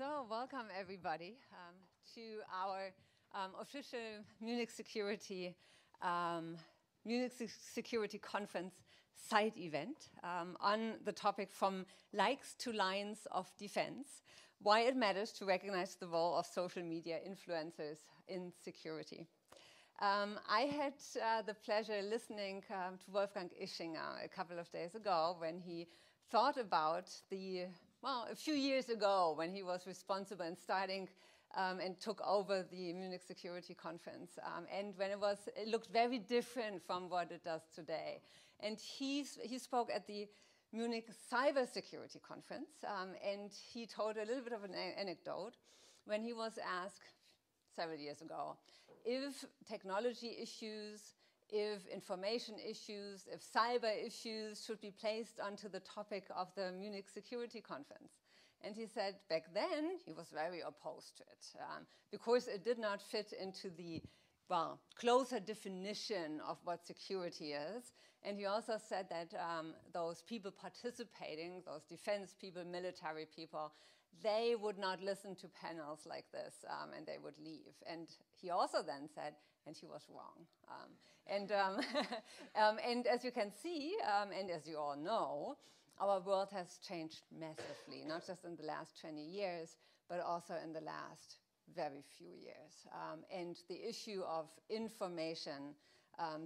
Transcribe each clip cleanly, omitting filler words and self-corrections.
So, welcome everybody to our official Munich Security Conference side event on the topic From Likes to Lines of Defense, why it matters to recognize the role of social media influencers in security. I had the pleasure listening to Wolfgang Ischinger a couple of days ago when he thought about a few years ago when he was responsible and starting and took over the Munich Security Conference. And when it looked very different from what it does today. And he spoke at the Munich Cybersecurity Conference, and he told a little bit of an anecdote when he was asked several years ago if technology issues, if information issues, if cyber issues should be placed onto the topic of the Munich Security Conference. And he said back then he was very opposed to it because it did not fit into the closer definition of what security is. And he also said that those people participating, those defense people, military people, they would not listen to panels like this and they would leave. And he also then said, and he was wrong. And as you can see, and as you all know, our world has changed massively, not just in the last 20 years, but also in the last very few years. And the issue of information,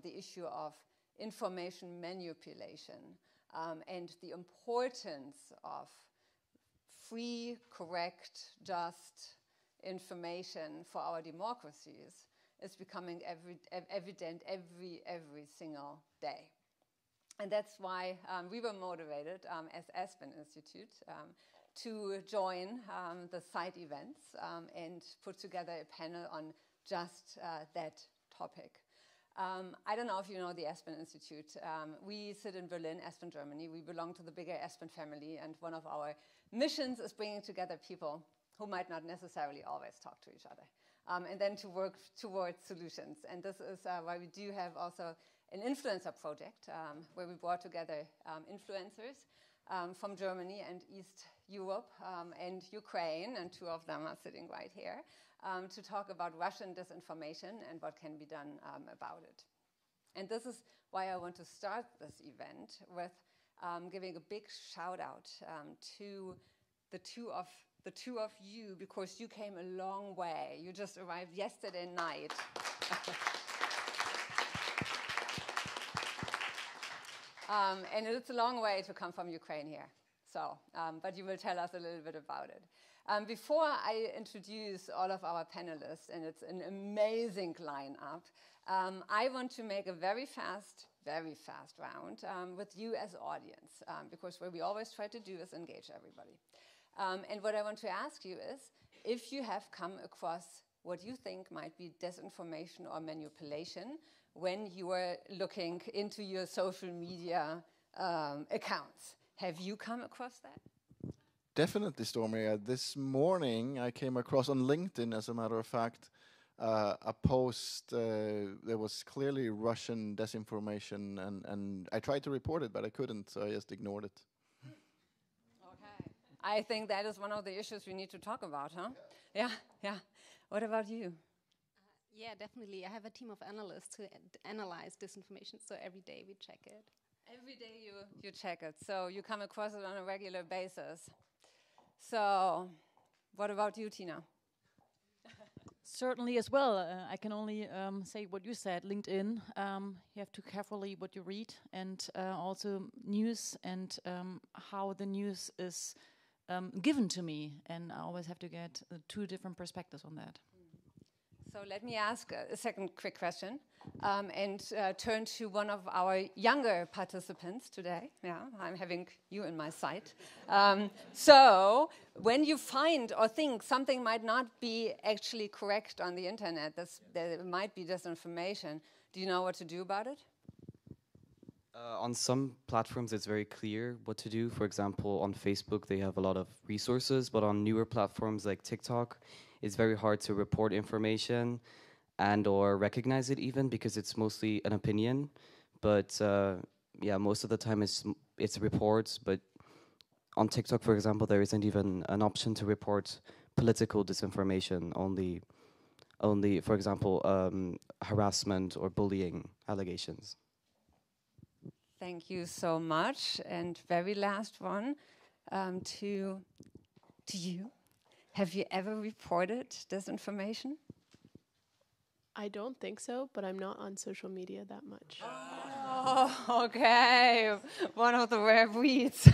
the issue of information manipulation, and the importance of free, correct, just information for our democracies is becoming evident every single day. And that's why we were motivated as Aspen Institute to join the side events and put together a panel on just that topic. I don't know if you know the Aspen Institute. We sit in Berlin, Aspen, Germany. We belong to the bigger Aspen family, and one of our missions is bringing together people who might not necessarily always talk to each other, and then to work towards solutions. And this is why we do have also an influencer project where we brought together influencers from Germany and East Europe and Ukraine, and two of them are sitting right here, to talk about Russian disinformation and what can be done about it. And this is why I want to start this event with giving a big shout out to the two of you, because you came a long way. You just arrived yesterday night. And it's a long way to come from Ukraine here. So, but you will tell us a little bit about it. Before I introduce all of our panelists, and it's an amazing lineup, I want to make a very fast round with you as audience, because what we always try to do is engage everybody. And what I want to ask you is, if you have come across what you think might be disinformation or manipulation when you are looking into your social media accounts. Have you come across that? Definitely, Stormy. This morning I came across on LinkedIn, as a matter of fact, a post that was clearly Russian disinformation, and I tried to report it, but I couldn't, so I just ignored it. Okay. I think that is one of the issues we need to talk about, huh? Yeah. What about you? Yeah, definitely. I have a team of analysts who analyze disinformation, so every day we check it. Every day you check it, so you come across it on a regular basis. So, what about you, Tina? Certainly as well. I can only say what you said, LinkedIn. You have to carefully what you read, and also news and how the news is given to me. And I always have to get two different perspectives on that. So let me ask a second quick question and turn to one of our younger participants today. Yeah, I'm having you in my sight. So when you find or think something might not be actually correct on the internet, there might be disinformation, do you know what to do about it? On some platforms, it's very clear what to do. For example, on Facebook, they have a lot of resources, but on newer platforms like TikTok, it's very hard to report information and or recognize it even, because it's mostly an opinion. But yeah, most of the time it's reports. But on TikTok, for example, there isn't even an option to report political disinformation, only for example, harassment or bullying allegations. Thank you so much. And very last one, to you. Have you ever reported disinformation? I don't think so, but I'm not on social media that much. Oh, okay. One of the rare breeds.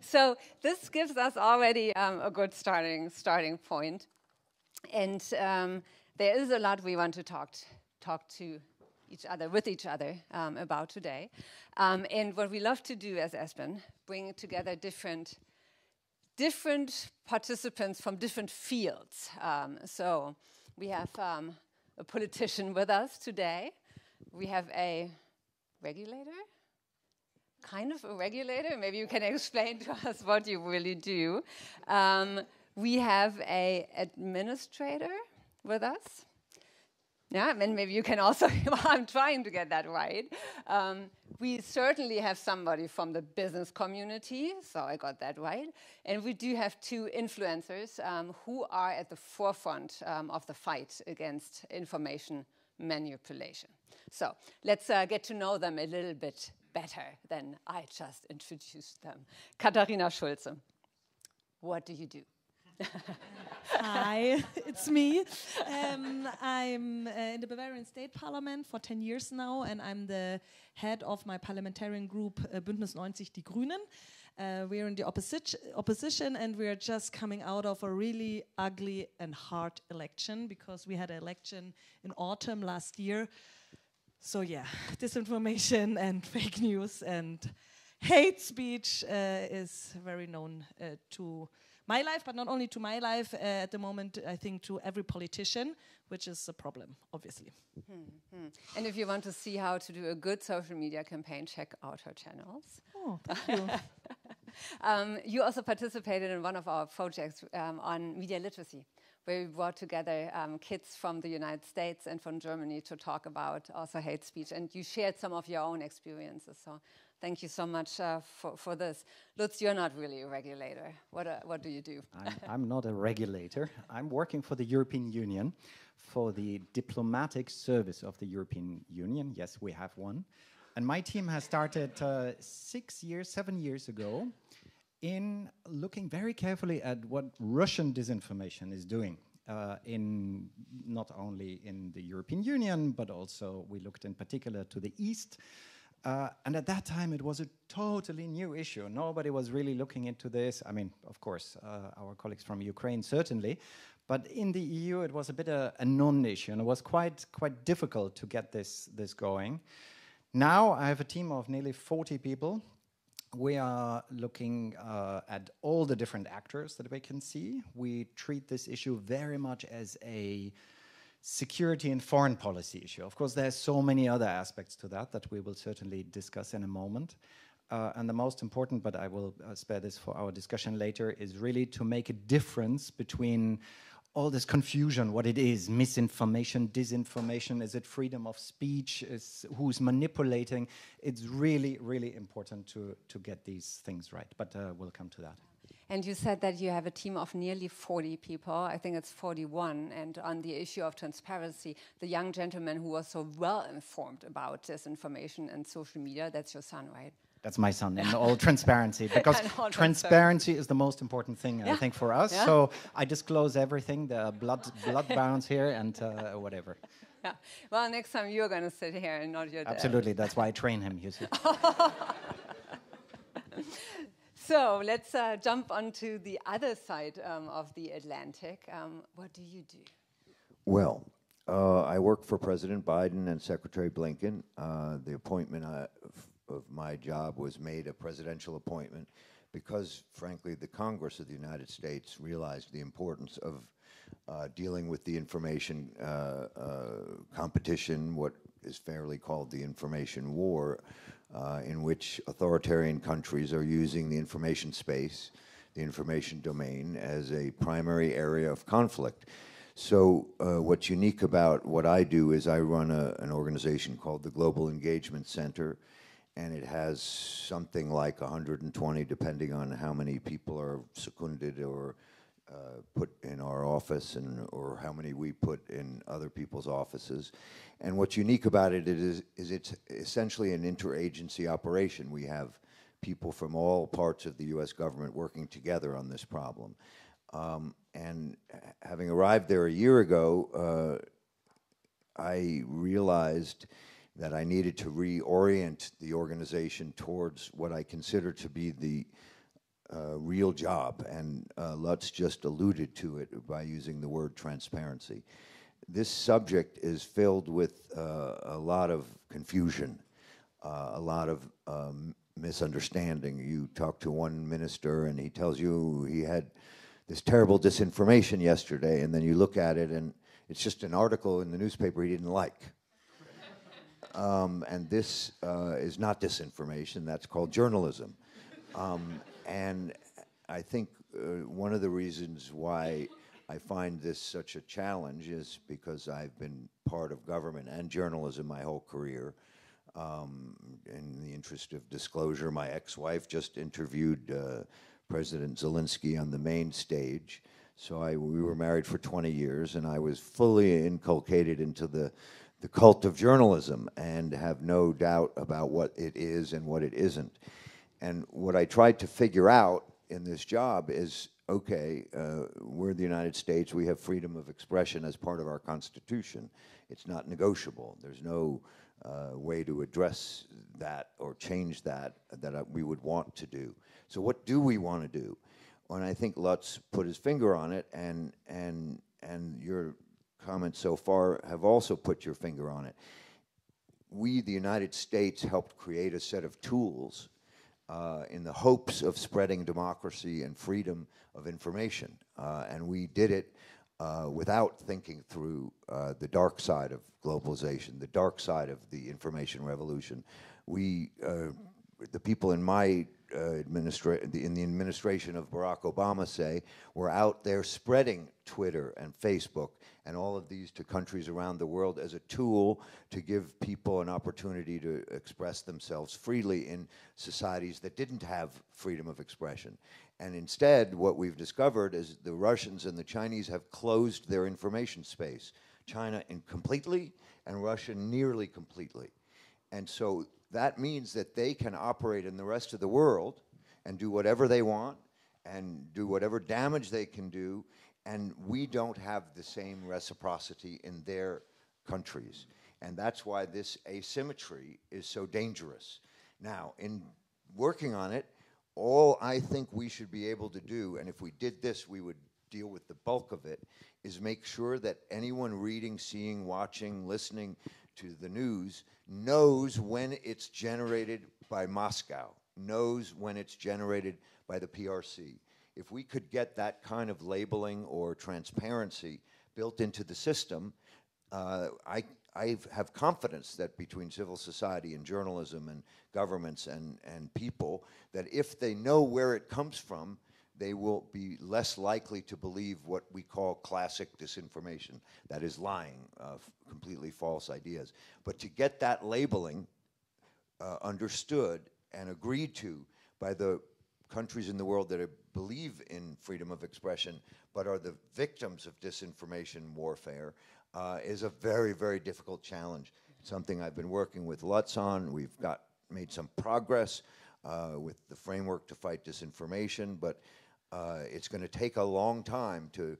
So this gives us already a good starting point. And there is a lot we want to talk to with each other about today. And what we love to do as Aspen, bring together different participants from different fields. So we have a politician with us today. We have a regulator, kind of a regulator. Maybe you can explain to us what you really do. We have an administrator with us. Yeah, and maybe you can also, I'm trying to get that right. We certainly have somebody from the business community, so I got that right. And we do have two influencers who are at the forefront of the fight against information manipulation. So let's get to know them a little bit better than I just introduced them. Katharina Schulze, what do you do? Hi, it's me. I'm in the Bavarian State Parliament for 10 years now, and I'm the head of my parliamentarian group, Bündnis 90 Die Grünen. We're in the opposition, and we're just coming out of a really ugly and hard election, because we had an election in autumn last year. So yeah, disinformation and fake news and hate speech is very known to my life, but not only to my life at the moment, I think to every politician, which is a problem, obviously. And if you want to see how to do a good social media campaign, check out her channels. Oh, thank you. You also participated in one of our projects on media literacy, where we brought together kids from the United States and from Germany to talk about also hate speech. And you shared some of your own experiences. So thank you so much for this. Lutz, you're not really a regulator. What do you do? I'm not a regulator. I'm working for the European Union, for the diplomatic service of the European Union. Yes, we have one. And my team has started 7 years ago in looking very carefully at what Russian disinformation is doing, in not only in the European Union, but also we looked in particular to the East. And at that time, it was a totally new issue. Nobody was really looking into this. I mean, of course, our colleagues from Ukraine, certainly. But in the EU, it was a bit a non-issue, and it was quite difficult to get this going. Now, I have a team of nearly 40 people. We are looking at all the different actors that we can see. We treat this issue very much as a security and foreign policy issue. Of course, there's so many other aspects to that we will certainly discuss in a moment. And the most important, but I will spare this for our discussion later, is really to make a difference between all this confusion, what it is, misinformation, disinformation, is it freedom of speech, who's manipulating. It's really, really important to get these things right, but we'll come to that. And you said that you have a team of nearly 40 people. I think it's 41. And on the issue of transparency, the young gentleman who was so well informed about disinformation and social media, that's your son, right? That's my son, in all transparency, because transparency is the most important thing, I think, for us. Yeah. So I disclose everything, the blood bounds here, and whatever. Yeah. Well, next time you're going to sit here and not your dad. Absolutely. That's why I train him, you see. So let's jump onto the other side of the Atlantic. What do you do? Well, I work for President Biden and Secretary Blinken. The appointment of my job was made a presidential appointment because, frankly, the Congress of the United States realized the importance of dealing with the information competition, what is fairly called the information war, in which authoritarian countries are using the information space, the information domain, as a primary area of conflict. So what's unique about what I do is I run an organization called the Global Engagement Center, and it has something like 120, depending on how many people are seconded or put office or how many we put in other people's offices. And what's unique about it is it's essentially an interagency operation. We have people from all parts of the US government working together on this problem. And having arrived there a year ago, I realized that I needed to reorient the organization towards what I consider to be the real job, and Lutz just alluded to it by using the word transparency. This subject is filled with a lot of confusion, a lot of misunderstanding. You talk to one minister and he tells you he had this terrible disinformation yesterday, and then you look at it and it's just an article in the newspaper he didn't like. And this is not disinformation, that's called journalism. And I think one of the reasons why I find this such a challenge is because I've been part of government and journalism my whole career. In the interest of disclosure, my ex-wife just interviewed President Zelensky on the main stage. So we were married for 20 years, and I was fully inculcated into the cult of journalism and have no doubt about what it is and what it isn't. And what I tried to figure out in this job is, okay, we're the United States, we have freedom of expression as part of our Constitution. It's not negotiable. There's no way to address that or change that we would want to do. So what do we want to do? And I think Lutz put his finger on it, and your comments so far have also put your finger on it. We, the United States, helped create a set of tools in the hopes of spreading democracy and freedom of information. And we did it without thinking through the dark side of globalization, the dark side of the information revolution. We, the people in my in the administration of Barack Obama, say, were out there spreading Twitter and Facebook and all of these to countries around the world as a tool to give people an opportunity to express themselves freely in societies that didn't have freedom of expression. And instead, what we've discovered is the Russians and the Chinese have closed their information space. China completely, and Russia nearly completely. And so that means that they can operate in the rest of the world and do whatever they want and do whatever damage they can do, and we don't have the same reciprocity in their countries. And that's why this asymmetry is so dangerous. Now, in working on it, all I think we should be able to do, and if we did this, we would deal with the bulk of it, is make sure that anyone reading, seeing, watching, listening to the news knows when it's generated by Moscow, knows when it's generated by the PRC. If we could get that kind of labeling or transparency built into the system, I have confidence that between civil society and journalism and governments and people, that if they know where it comes from, they will be less likely to believe what we call classic disinformation, that is lying, completely false ideas. But to get that labeling understood and agreed to by the countries in the world that believe in freedom of expression but are the victims of disinformation warfare is a very, very difficult challenge. Something I've been working with Lutz on. We've made some progress with the framework to fight disinformation, but it's going to take a long time to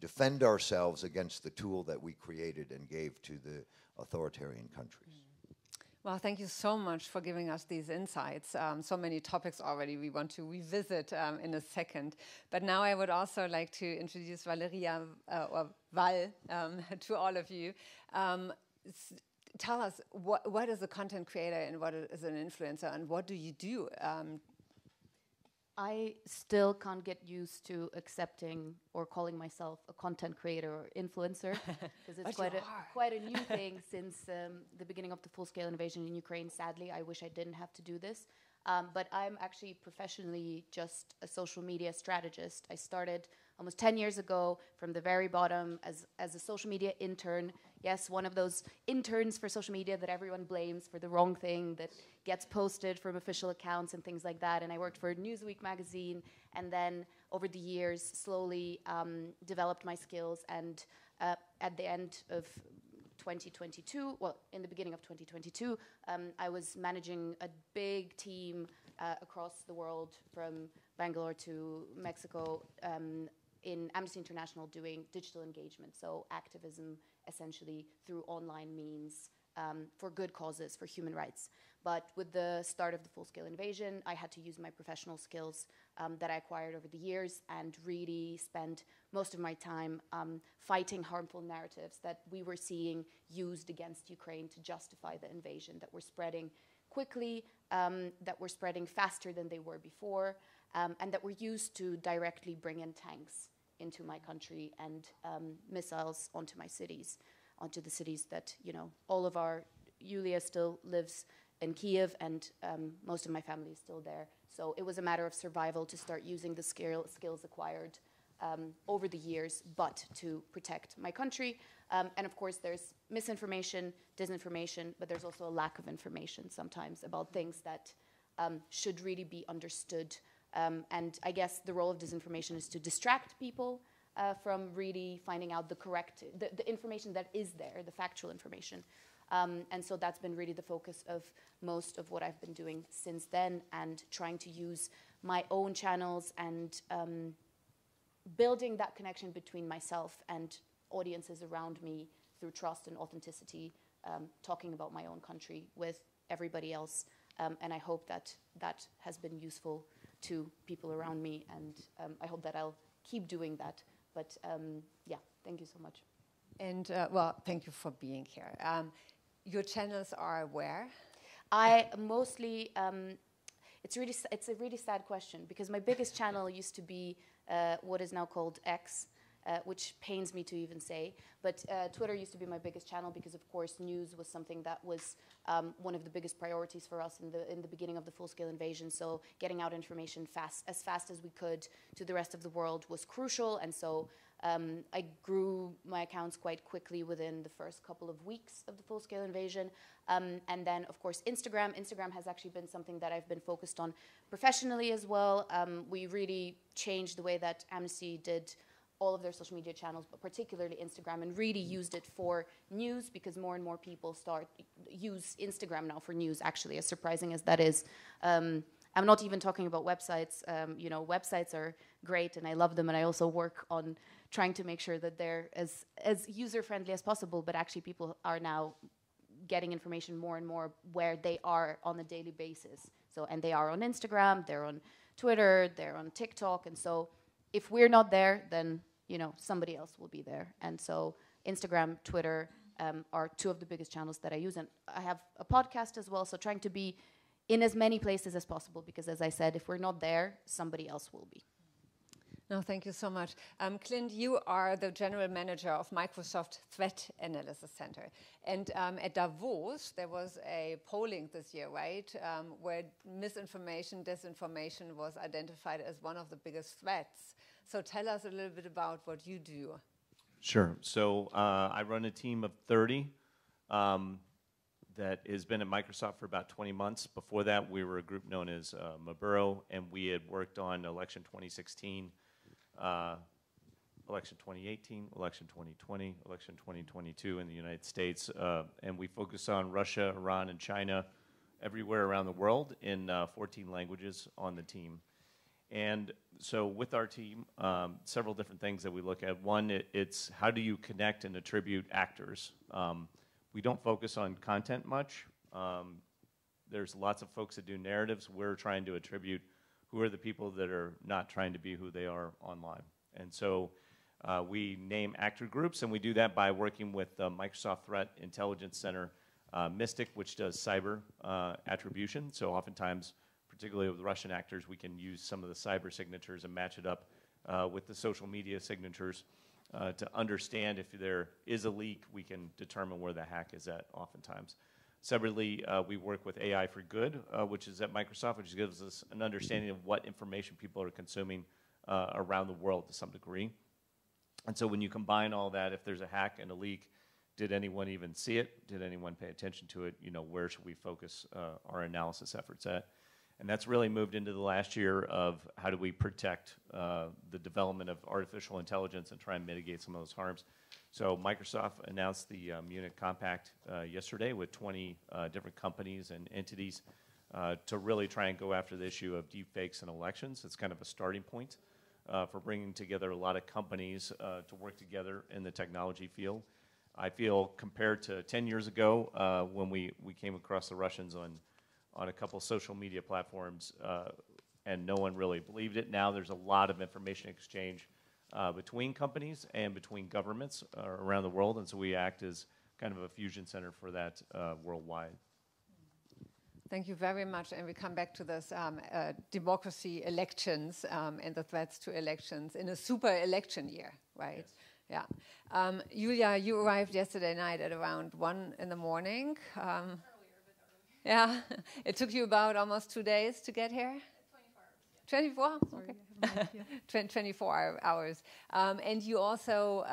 defend ourselves against the tool that we created and gave to the authoritarian countries. Well, thank you so much for giving us these insights. So many topics already we want to revisit in a second. But now I would also like to introduce Valeriia, or Val, to all of you. Tell us, what is a content creator and what is an influencer, and what do you do? I still can't get used to accepting or calling myself a content creator or influencer, because it's quite a new thing since the beginning of the full-scale invasion in Ukraine. Sadly, I wish I didn't have to do this. But I'm actually professionally just a social media strategist. I started almost 10 years ago from the very bottom as a social media intern. Yes, one of those interns for social media that everyone blames for the wrong thing that gets posted from official accounts and things like that. And I worked for Newsweek magazine. And then over the years, slowly developed my skills, and at the end of 2022, well, in the beginning of 2022, I was managing a big team across the world, from Bangalore to Mexico, in Amnesty International, doing digital engagement, so activism essentially through online means for good causes, for human rights. But with the start of the full-scale invasion, I had to use my professional skills that I acquired over the years and really spend most of my time fighting harmful narratives that we were seeing used against Ukraine to justify the invasion, that were spreading quickly, that were spreading faster than they were before, and that were used to directly bring in tanks into my country and missiles onto my cities, onto the cities that, you know, all of our, Yuliia still lives in Kiev, and most of my family is still there. So it was a matter of survival to start using the skills acquired over the years, but to protect my country. And of course, there's misinformation, disinformation, but there's also a lack of information sometimes about things that should really be understood. And I guess the role of disinformation is to distract people from really finding out the information that is there, the factual information. And so that's been really the focus of most of what I've been doing since then, and trying to use my own channels and building that connection between myself and audiences around me through trust and authenticity, talking about my own country with everybody else. And I hope that that has been useful to people around me, and I hope that I'll keep doing that. But yeah, thank you so much. And well, thank you for being here. Your channels are where? I mostly, it's a really sad question, because my biggest channel used to be what is now called X, which pains me to even say. But Twitter used to be my biggest channel because, of course, news was something that was one of the biggest priorities for us in the beginning of the full-scale invasion. So getting out information as fast as we could to the rest of the world was crucial. And so I grew my accounts quite quickly within the first couple of weeks of the full-scale invasion. And then, of course, Instagram. Instagram has actually been something that I've been focused on professionally as well. We really changed the way that Amnesty did all of their social media channels, but particularly Instagram, and really used it for news, because more and more people use Instagram now for news, actually, as surprising as that is. I'm not even talking about websites. You know, websites are great, and I love them, and I also work on trying to make sure that they're as user-friendly as possible, but actually people are now getting information more and more where they are on a daily basis. So, and they are on Instagram, they're on Twitter, they're on TikTok, and so if we're not there, then, you know, somebody else will be there. And so Instagram, Twitter are two of the biggest channels that I use. And I have a podcast as well, so trying to be in as many places as possible, because as I said, if we're not there, somebody else will be. No, thank you so much. Clint, you are the general manager of Microsoft Threat Analysis Center. And at Davos, there was a polling this year, right, where misinformation, disinformation was identified as one of the biggest threats. So tell us a little bit about what you do. Sure. So I run a team of 30 that has been at Microsoft for about 20 months. Before that, we were a group known as Maburo, and we had worked on election 2016, election 2018, election 2020, election 2022 in the United States. And we focus on Russia, Iran, and China everywhere around the world in 14 languages on the team. And so with our team, several different things that we look at. One, it's how do you connect and attribute actors? We don't focus on content much. There's lots of folks that do narratives. We're trying to attribute who are the people that are not trying to be who they are online. And so we name actor groups, and we do that by working with the Microsoft Threat Intelligence Center, Mystic, which does cyber attribution. So oftentimes, particularly with Russian actors, we can use some of the cyber signatures and match it up with the social media signatures to understand if there is a leak. We can determine where the hack is at oftentimes. Separately, we work with AI for Good, which is at Microsoft, which gives us an understanding of what information people are consuming around the world to some degree. And so when you combine all that, if there's a hack and a leak, did anyone even see it? Did anyone pay attention to it? You know, where should we focus our analysis efforts at? And that's really moved into the last year of how do we protect the development of artificial intelligence and try and mitigate some of those harms. So Microsoft announced the Munich Compact yesterday with 20 different companies and entities to really try and go after the issue of deepfakes in elections. It's kind of a starting point for bringing together a lot of companies to work together in the technology field. I feel compared to 10 years ago when we came across the Russians on a couple social media platforms and no one really believed it. Now there's a lot of information exchange between companies and between governments around the world, and so we act as kind of a fusion center for that worldwide. Thank you very much. And we come back to this democracy elections and the threats to elections in a super election year, right? Yes. Yeah. Yuliia, you arrived yesterday night at around 1 in the morning. Earlier, but early. Yeah. It took you about almost 2 days to get here? 24 hours. 24? Okay. 24 hours. And you also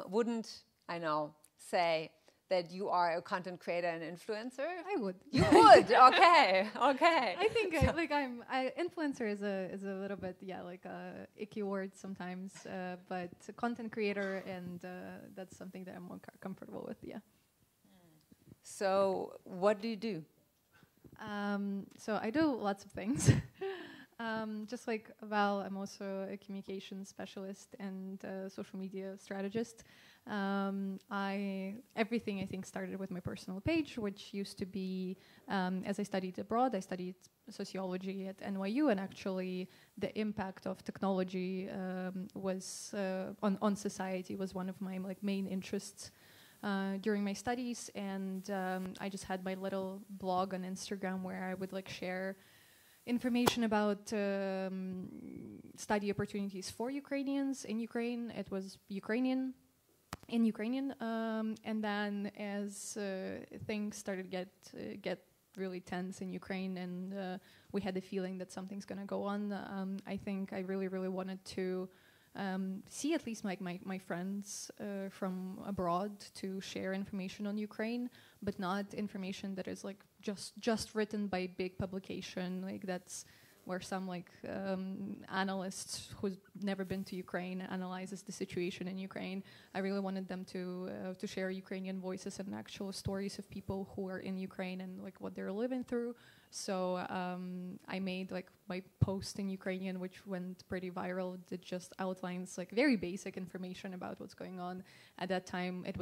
wouldn't, I know, say that you are a content creator and influencer? I would. You would? Okay. Okay. I think influencer is a little bit like a icky word sometimes, but content creator, and that's something that I'm more comfortable with. Yeah. So what do you do? So I do lots of things. Just like Val, I'm also a communications specialist and social media strategist. Everything I think started with my personal page, which used to be, as I studied abroad, I studied sociology at NYU, and actually the impact of technology was on society was one of my main interests during my studies, and I just had my little blog on Instagram where I would share information about study opportunities for Ukrainians in Ukraine. It was Ukrainian, and then as things started get really tense in Ukraine, and we had the feeling that something's going to go on, I think I really wanted to see at least my friends from abroad to share information on Ukraine, but not information that is just written by big publication, that's where some analysts who's never been to Ukraine analyzes the situation in Ukraine. I really wanted them to share Ukrainian voices and actual stories of people who are in Ukraine and what they're living through. So I made my post in Ukrainian, which went pretty viral. It just outlines very basic information about what's going on. At that time, it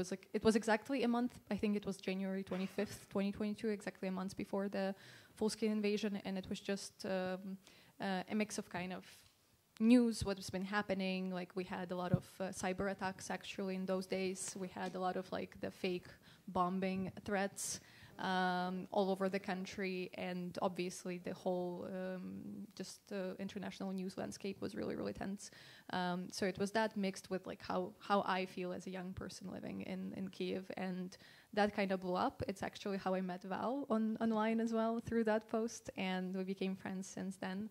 was exactly a month. I think it was January 25th, 2022, exactly a month before the full-scale invasion, and it was just a mix of kind of news, what's been happening. We had a lot of cyber attacks actually in those days. We had a lot of the fake bombing threats all over the country, and obviously the whole international news landscape was really tense. So it was that mixed with how I feel as a young person living in Kyiv, and that kind of blew up. It's actually how I met Val online as well through that post, and we became friends since then.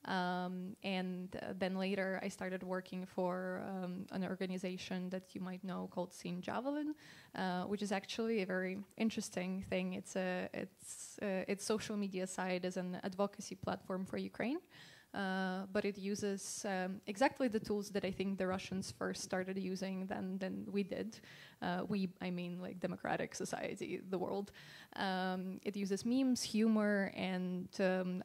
And then later I started working for an organization that you might know called Javelin, which is actually a very interesting thing. Its social media side is an advocacy platform for Ukraine. But it uses exactly the tools that I think the Russians first started using than we did. I mean democratic society, the world. It uses memes, humor, and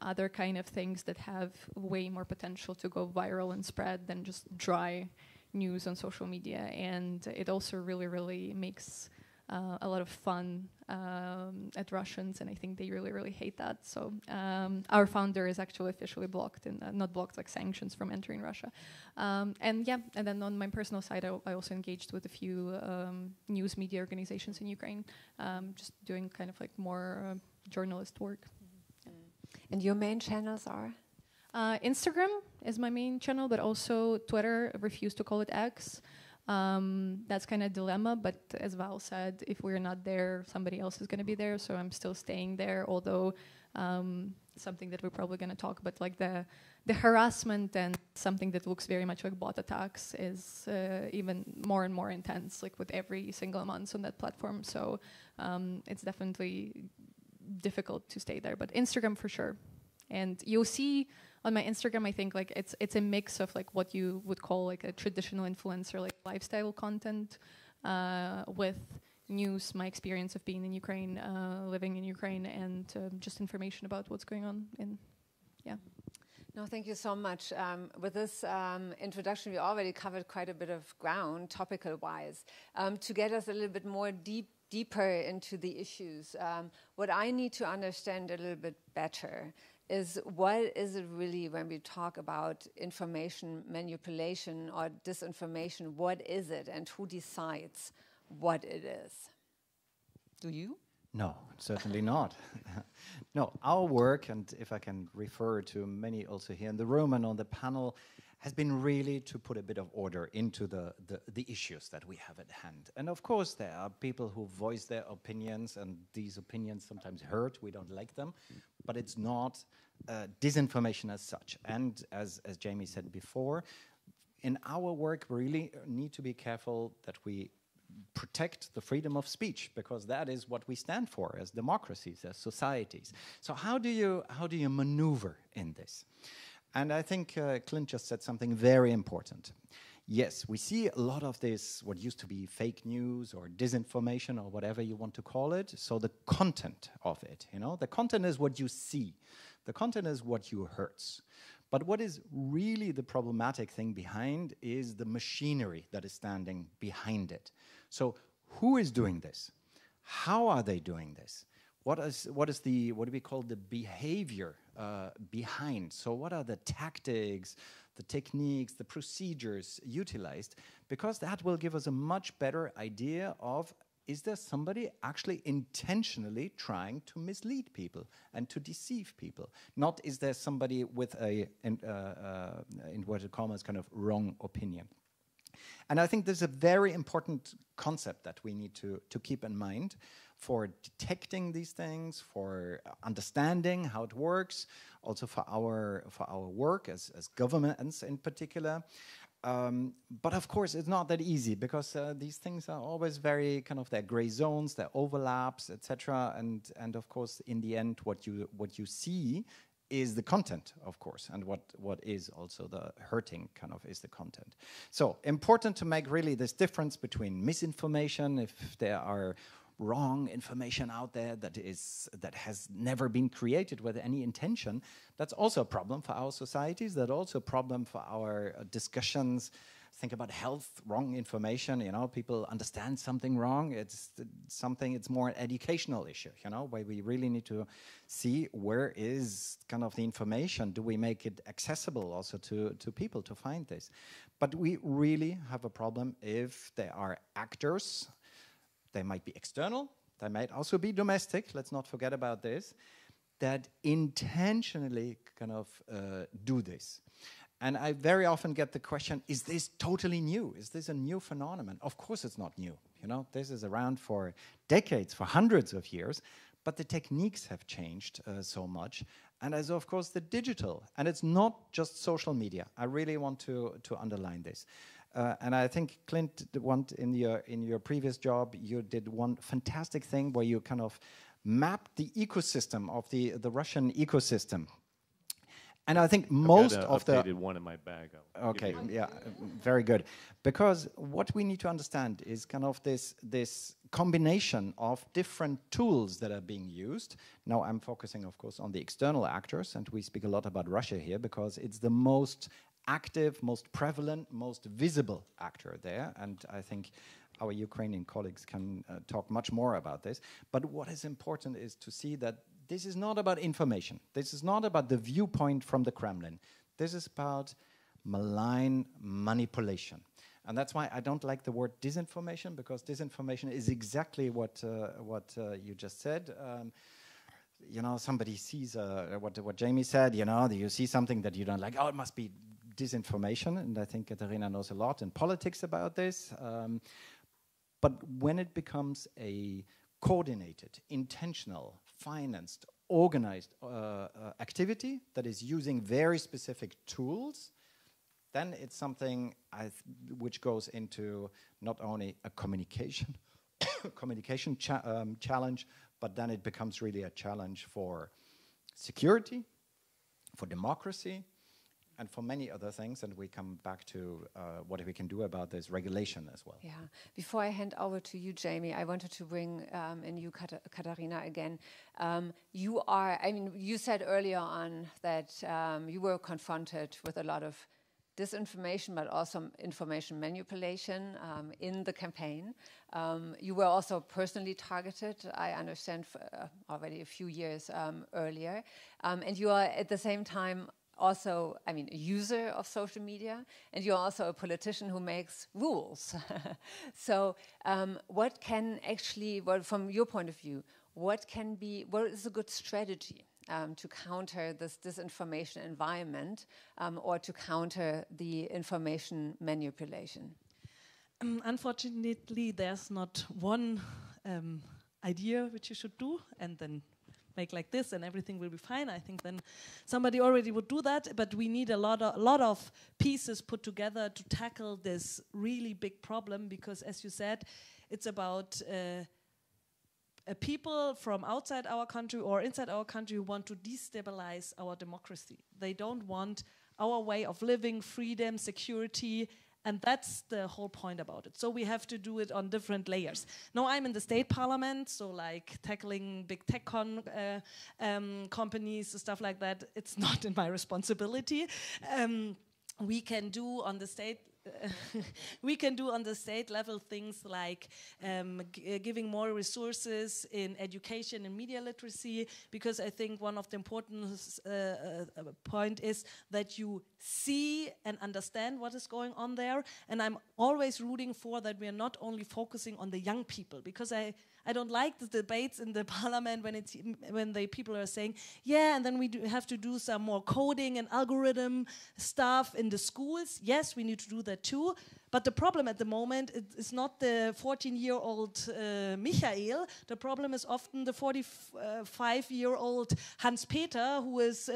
other kind of things that have way more potential to go viral and spread than just dry news on social media. And it also really makes a lot of fun at Russians, and I think they really hate that. So our founder is actually officially blocked, and not blocked, sanctions from entering Russia. And then on my personal side, I also engaged with a few news media organizations in Ukraine, just doing kind of more journalist work. And your main channels are? Instagram is my main channel, but also Twitter. I refuse to call it X. That's kind of a dilemma, but as Val said, if we're not there, somebody else is going to be there, so I'm still staying there, although something that we're probably going to talk about, the harassment and something that looks very much like bot attacks is even more and more intense, with every single month on that platform, so it's definitely difficult to stay there, but Instagram for sure. And you'll see on my Instagram, I think like it's a mix of like what you would call like a traditional influencer, like lifestyle content, with news, my experience of being in Ukraine, living in Ukraine, and just information about what's going on in, yeah. No, thank you so much. With this introduction, we already covered quite a bit of ground, topical-wise. To get us a little bit more deeper into the issues, what I need to understand a little bit better is what is it really when we talk about information manipulation or disinformation, what is it and who decides what it is? Do you? No, certainly not. No, our work, and if I can refer to many also here in the room and on the panel, has been really to put a bit of order into the issues that we have at hand. And of course, there are people who voice their opinions, and these opinions sometimes hurt, we don't like them, but it's not disinformation as such. And as Jamie said before, in our work, we really need to be careful that we protect the freedom of speech, because that is what we stand for as democracies, as societies. So how do you maneuver in this? And I think Clint just said something very important. Yes, we see a lot of this, what used to be fake news or disinformation or whatever you want to call it. So the content of it, you know, the content is what you see. The content is what you hurts. But what is really the problematic thing behind is the machinery that is standing behind it. So who is doing this? How are they doing this? What do we call the behavior behind? So what are the tactics, the techniques, the procedures utilized? Because that will give us a much better idea of, is there somebody actually intentionally trying to mislead people and to deceive people? Not is there somebody with a, inverted commas, kind of wrong opinion. And I think this is a very important concept that we need to keep in mind for detecting these things, for understanding how it works, also for our work as governments in particular. But of course, it's not that easy, because these things are always very kind of, they're gray zones, they're overlaps, etc. And of course, in the end, what you see is the content, of course, and what is also the hurting kind of is the content. So important to make really this difference between misinformation, if there are wrong information out there that has never been created with any intention. That's also a problem for our societies. That's also a problem for our discussions. Think about health, wrong information, you know, people understand something wrong. It's more an educational issue, you know, where we really need to see where is kind of the information. Do we make it accessible also to people to find this? But we really have a problem if there are actors. They might be external, they might also be domestic, let's not forget about this, that intentionally kind of do this. And I very often get the question, is this totally new? Is this a new phenomenon? Of course it's not new. You know, this is around for decades, for hundreds of years, but the techniques have changed so much. And as of course the digital, and it's not just social media. I really want to underline this. And I think, Clint, in your previous job, you did one fantastic thing where you kind of mapped the ecosystem of the Russian ecosystem. And I think most of the... I've updated one in my bag. Okay, yeah, very good. Because what we need to understand is kind of this combination of different tools that are being used. Now I'm focusing, of course, on the external actors, and we speak a lot about Russia here because it's the most active, most prevalent, most visible actor there, and I think our Ukrainian colleagues can talk much more about this. But what is important is to see that this is not about information. This is not about the viewpoint from the Kremlin. This is about malign manipulation. And that's why I don't like the word disinformation, because disinformation is exactly what you just said. You know, somebody sees what Jamie said, you know, you see something that you don't like, oh, it must be disinformation, and I think Katharina knows a lot in politics about this. But when it becomes a coordinated, intentional, financed, organized activity that is using very specific tools, then it's something which goes into not only a communication challenge, but then it becomes really a challenge for security, for democracy, and for many other things. And we come back to what we can do about this regulation as well. Yeah. Before I hand over to you, Jamie, I wanted to bring in you, Katharina, again. You said earlier on that you were confronted with a lot of disinformation, but also information manipulation in the campaign. You were also personally targeted, I understand, for, already a few years earlier. And you are at the same time also, a user of social media, and you're also a politician who makes rules. So what can actually, from your point of view, what is a good strategy to counter this disinformation environment or to counter the information manipulation? Unfortunately, there's not one idea which you should do and then make like this and everything will be fine. I think then somebody already would do that, but we need a lot of pieces put together to tackle this really big problem, because as you said, it's about people from outside our country or inside our country who want to destabilize our democracy. They don't want our way of living, freedom, security, and that's the whole point about it. So we have to do it on different layers. Now I'm in the state parliament, so like tackling big tech companies, stuff like that, it's not in my responsibility. We can do on the state level things like giving more resources in education and media literacy, because I think one of the important point is that you see and understand what is going on there. And I'm always rooting for that we are not only focusing on the young people, because I don't like the debates in the parliament when the people are saying, yeah, and then we have to do some more coding and algorithm stuff in the schools. Yes, we need to do that too. But the problem at the moment is not the 14-year-old Michael. The problem is often the 45-year-old Hans-Peter, who is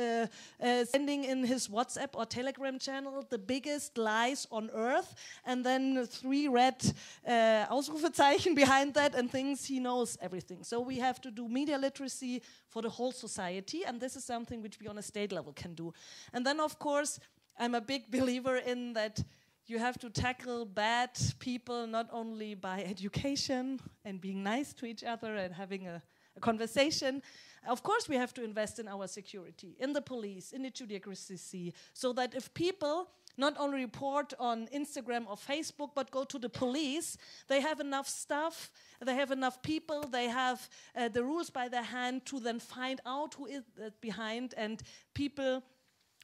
sending in his WhatsApp or Telegram channel the biggest lies on earth, and then 3 red Ausrufezeichen behind that, and thinks he knows everything. So we have to do media literacy for the whole society, and this is something which we on a state level can do. And then, of course, I'm a big believer in that you have to tackle bad people not only by education and being nice to each other and having a conversation. Of course, we have to invest in our security, in the police, in the judiciary, so that if people not only report on Instagram or Facebook, but go to the police, they have enough stuff, they have enough people, they have the rules by their hand to then find out who is behind, and people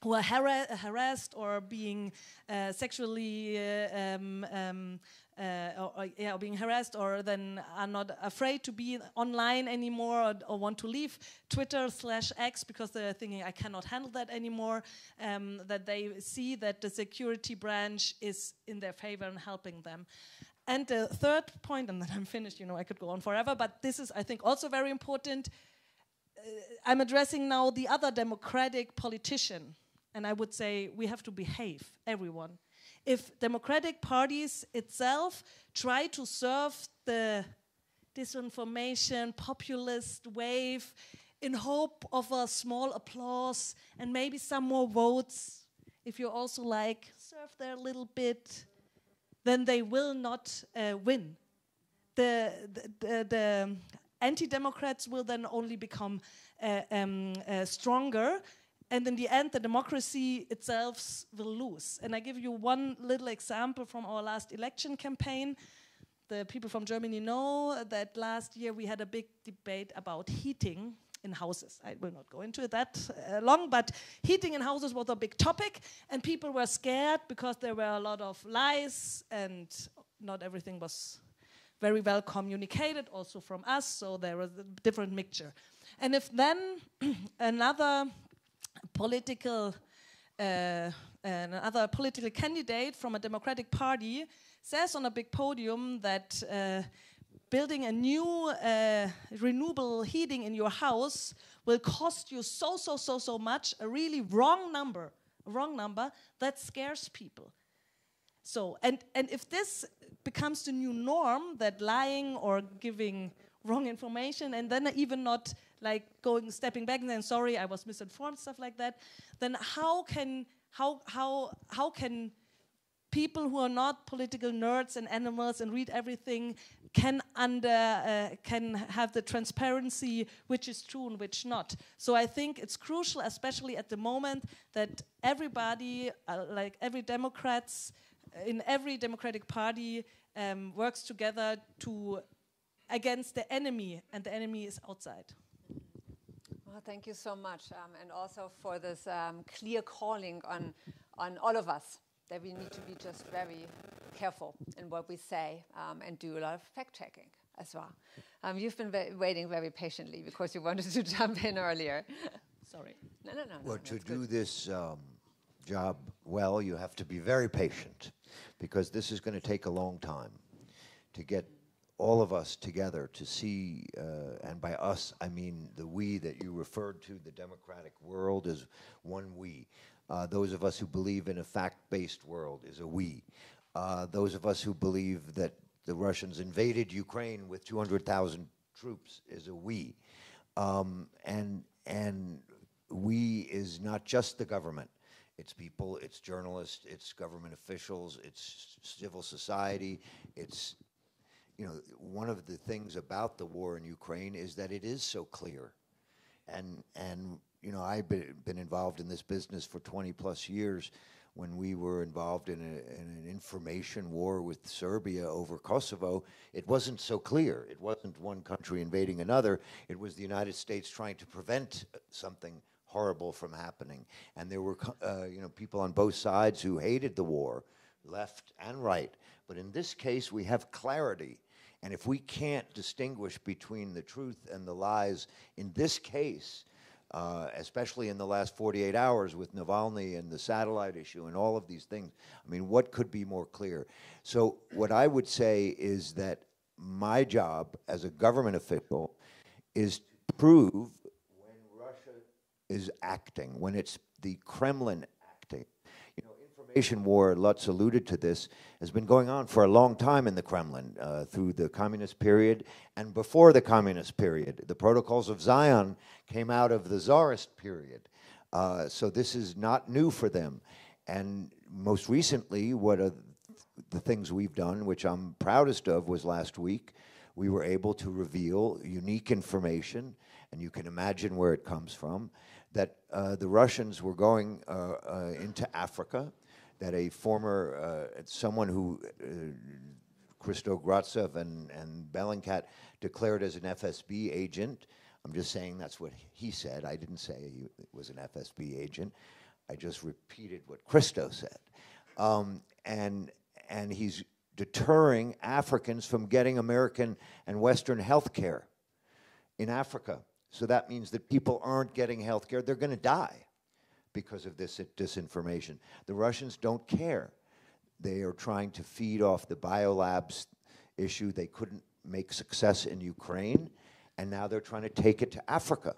who are harassed or being sexually being harassed, or then are not afraid to be online anymore, or want to leave Twitter/X because they're thinking, I cannot handle that anymore, that they see that the security branch is in their favor and helping them. And the third point, and then I'm finished, I could go on forever, but this is, I think, also very important. I'm addressing now the other democratic politician. And I would say we have to behave, everyone. If democratic parties itself try to serve the disinformation, populist wave in hope of a small applause and maybe some more votes, if you also serve there a little bit, then they will not win. The anti-democrats will then only become stronger. And in the end, the democracy itself will lose. And I give you one little example from our last election campaign. The people from Germany know that last year we had a big debate about heating in houses. I will not go into it that long, but heating in houses was a big topic, and people were scared because there were a lot of lies and not everything was very well communicated, also from us, so there was a different mixture. And if then another political candidate from a democratic party says on a big podium that building a new renewable heating in your house will cost you so much, a really wrong number, that scares people. So, and if this becomes the new norm, that lying or giving wrong information and then even not like stepping back and saying, sorry, I was misinformed, stuff like that, then how can people who are not political nerds and animals and read everything can have the transparency which is true and which not? So I think it's crucial, especially at the moment, that everybody, like every Democrats in every Democratic Party, works together against the enemy, and the enemy is outside. Well, thank you so much, and also for this clear calling on all of us, that we need to be just very careful in what we say and do a lot of fact-checking as well. You've been waiting very patiently because you wanted to jump in earlier. Sorry. No. Well, to do this job well, you have to be very patient, because this is going to take a long time to get all of us together to see, and by us, I mean the we that you referred to, the democratic world, is one we. Those of us who believe in a fact-based world is a we. Those of us who believe that the Russians invaded Ukraine with 200,000 troops is a we. And we is not just the government. It's people, it's journalists, it's government officials, it's civil society. It's, you know, one of the things about the war in Ukraine is that it is so clear. And you know, I've been involved in this business for 20 plus years. When we were involved in an information war with Serbia over Kosovo, it wasn't so clear. It wasn't one country invading another. It was the United States trying to prevent something horrible from happening. And there were you know, people on both sides who hated the war, left and right. But in this case, we have clarity. And if we can't distinguish between the truth and the lies in this case, especially in the last 48 hours with Navalny and the satellite issue and all of these things, I mean, what could be more clear? So what I would say is that my job as a government official is to prove when Russia is acting, when it's the Kremlin acting. You know, information war, Lutz alluded to this, has been going on for a long time in the Kremlin, through the communist period and before the communist period. The Protocols of Zion came out of the Tsarist period. So this is not new for them. And most recently, what are the things we've done, which I'm proudest of, was last week, we were able to reveal unique information, and you can imagine where it comes from, that the Russians were going into Africa, that a former, someone who, Christo Gratsev and Bellingcat declared as an FSB agent. I'm just saying that's what he said. I didn't say he was an FSB agent. I just repeated what Christo said. And he's deterring Africans from getting American and Western health care in Africa. So that means that people aren't getting health care. They're going to die because of this disinformation. The Russians don't care. They are trying to feed off the biolabs issue they couldn't make success in Ukraine, and now they're trying to take it to Africa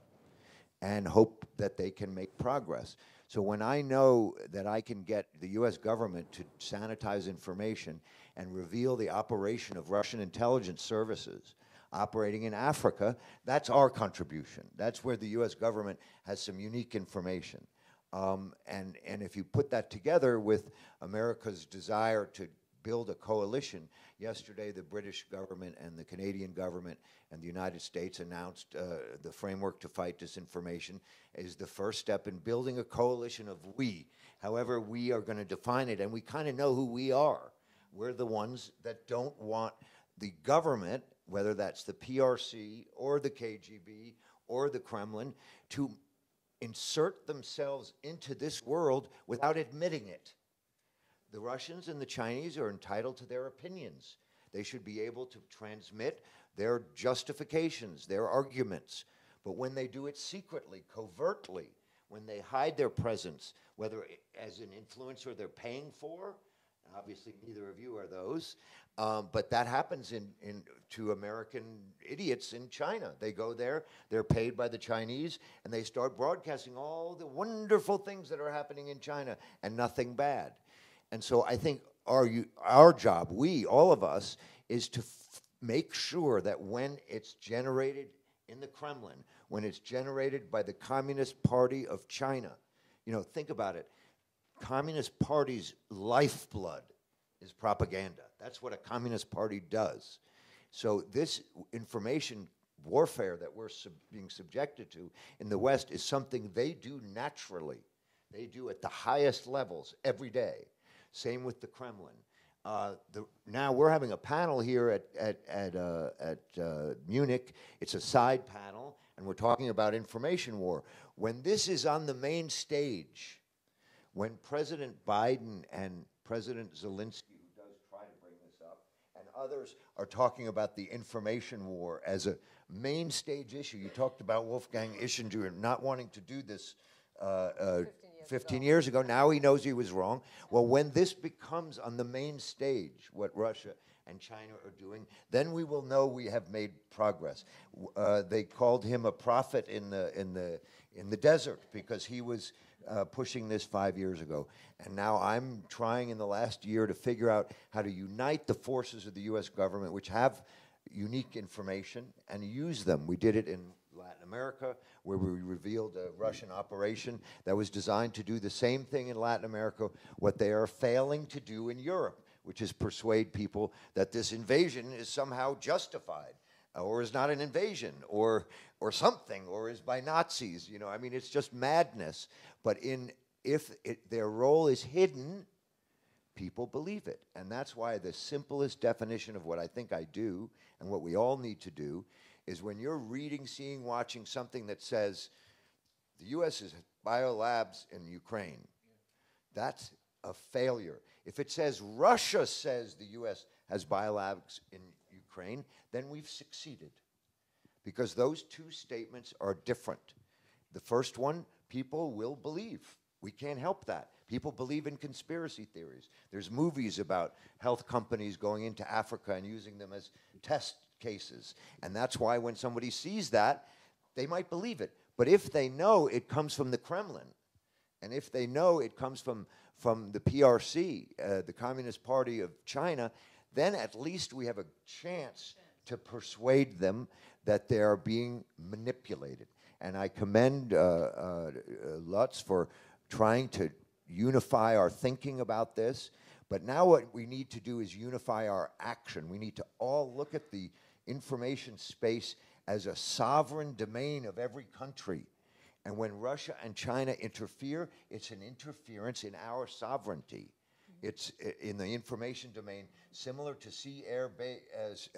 and hope that they can make progress. So when I know that I can get the US government to sanitize information and reveal the operation of Russian intelligence services operating in Africa, that's our contribution. That's where the US government has some unique information. And if you put that together with America's desire to build a coalition, yesterday the British government and the Canadian government and the United States announced the framework to fight disinformation is the first step in building a coalition of we. However, we are going to define it, and we kind of know who we are. We're the ones that don't want the government, whether that's the PRC or the KGB or the Kremlin, to insert themselves into this world without admitting it. The Russians and the Chinese are entitled to their opinions. They should be able to transmit their justifications, their arguments. But when they do it secretly, covertly, when they hide their presence, whether as an influencer they're paying for, obviously neither of you are those, but that happens to American idiots in China. They go there, they're paid by the Chinese, and they start broadcasting all the wonderful things that are happening in China and nothing bad. And so I think our job, we, all of us, is to make sure that when it's generated in the Kremlin when it's generated by the Communist Party of China. You know, think about it. Communist Party's lifeblood is propaganda. That's what a Communist Party does. So this information warfare that we're being subjected to in the West is something they do naturally. They do at the highest levels every day. Same with the Kremlin. Now we're having a panel here at Munich. It's a side panel, and we're talking about information war. When this is on the main stage, when President Biden and President Zelensky, who does try to bring this up, and others are talking about the information war as a main stage issue. You talked about Wolfgang Ischinger not wanting to do this 15 years ago. Now he knows he was wrong. Well, when this becomes on the main stage, what Russia and China are doing, then we will know we have made progress. They called him a prophet in the desert because he was pushing this 5 years ago. And now I'm trying in the last year to figure out how to unite the forces of the U.S. government, which have unique information, and use them. We did it in Latin America, where we revealed a Russian operation that was designed to do the same thing in Latin America, what they are failing to do in Europe, which is persuade people that this invasion is somehow justified, or is not an invasion, or something, or is by Nazis. You know, I mean, it's just madness. But if their role is hidden, people believe it. And that's why the simplest definition of what I think I do, and what we all need to do, is when you're reading, seeing, watching something that says the U.S. is biolabs in Ukraine, that's a failure. If it says Russia says the U.S. has biolabs in Ukraine, then we've succeeded. Because those two statements are different. The first one, people will believe. We can't help that. People believe in conspiracy theories. There's movies about health companies going into Africa and using them as test cases. And that's why when somebody sees that, they might believe it. But if they know it comes from the Kremlin, and if they know it comes from the PRC, the Communist Party of China, then at least we have a chance to persuade them that they are being manipulated. And I commend Lutz for trying to unify our thinking about this. But now what we need to do is unify our action. We need to all look at the information space as a sovereign domain of every country. And when Russia and China interfere, it's an interference in our sovereignty. It's in the information domain, similar to sea, air,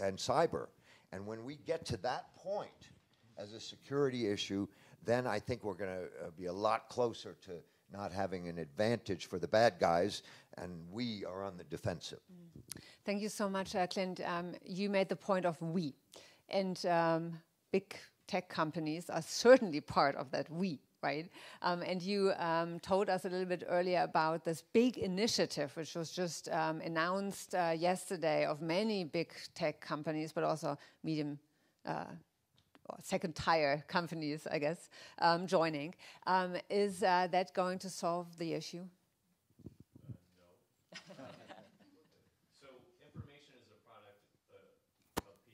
and cyber. And when we get to that point as a security issue, then I think we're going to be a lot closer to not having an advantage for the bad guys, and we are on the defensive. Thank you so much, Clint. You made the point of we. And big tech companies are certainly part of that we, right? And you told us a little bit earlier about this big initiative, which was just announced yesterday, of many big tech companies, but also medium or second-tier companies, I guess, joining. Is that going to solve the issue? No. So information is a product of people,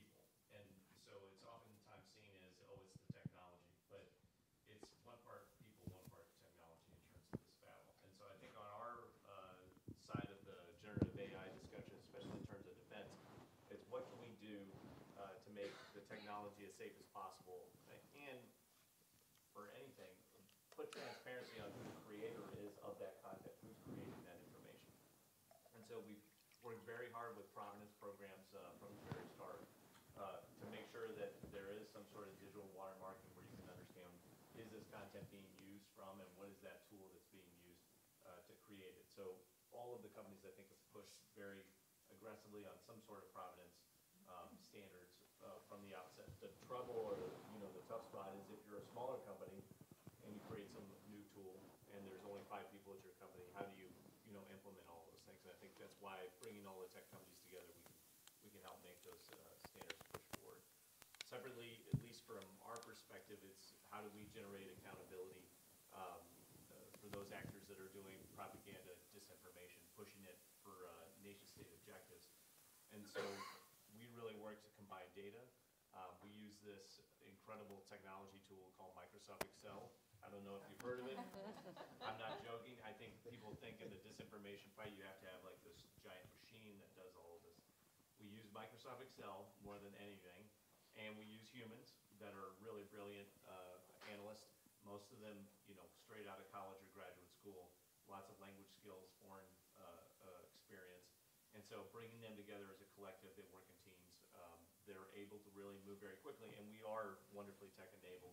and so it's oftentimes seen as, oh, it's the technology, but it's one part people, one part technology in terms of this battle. And so I think on our side of the generative AI discussion, especially in terms of defense, it's what can we do to make the technology as safe as possible, and for anything, put transparency on who the creator is of that content, who's creating that information. And so we've worked very hard with provenance programs from the very start to make sure that there is some sort of digital watermarking where you can understand, is this content being used from, and what is that tool that's being used to create it. So all of the companies, I think, have pushed very aggressively on some sort of provenance standards from the outset. The trouble, or the tough spot, is if you're a smaller company and you create some new tool and there's only 5 people at your company, how do you implement all those things? And I think that's why bringing all the tech companies together, we can help make those standards push forward. Separately, at least from our perspective, it's how do we generate accountability for those actors that are doing propaganda, disinformation, pushing it for nation-state objectives. And so we really work to combine data We use this incredible technology tool called Microsoft Excel. I don't know if you've heard of it. I'm not joking. I think people think in the disinformation fight you have to have like this giant machine that does all of this. We use Microsoft Excel more than anything, and we use humans that are really brilliant analysts. Most of them, straight out of college or graduate school, lots of language skills, foreign experience. And so bringing them together as a collective, they work in teams. They're able to really move very quickly, and we are wonderfully tech-enabled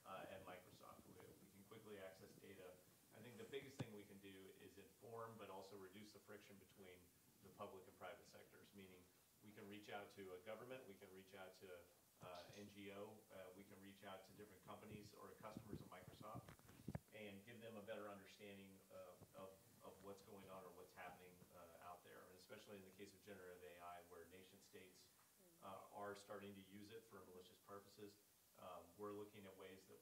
at Microsoft. We can quickly access data. I think the biggest thing we can do is inform, but also reduce the friction between the public and private sectors, meaning we can reach out to a government, we can reach out to NGO, we can reach out to different companies or customers of Microsoft and give them a better understanding of what's going on or what's happening out there, and especially in the case of generative AI, where nation states are starting to use it for malicious purposes. We're looking at ways that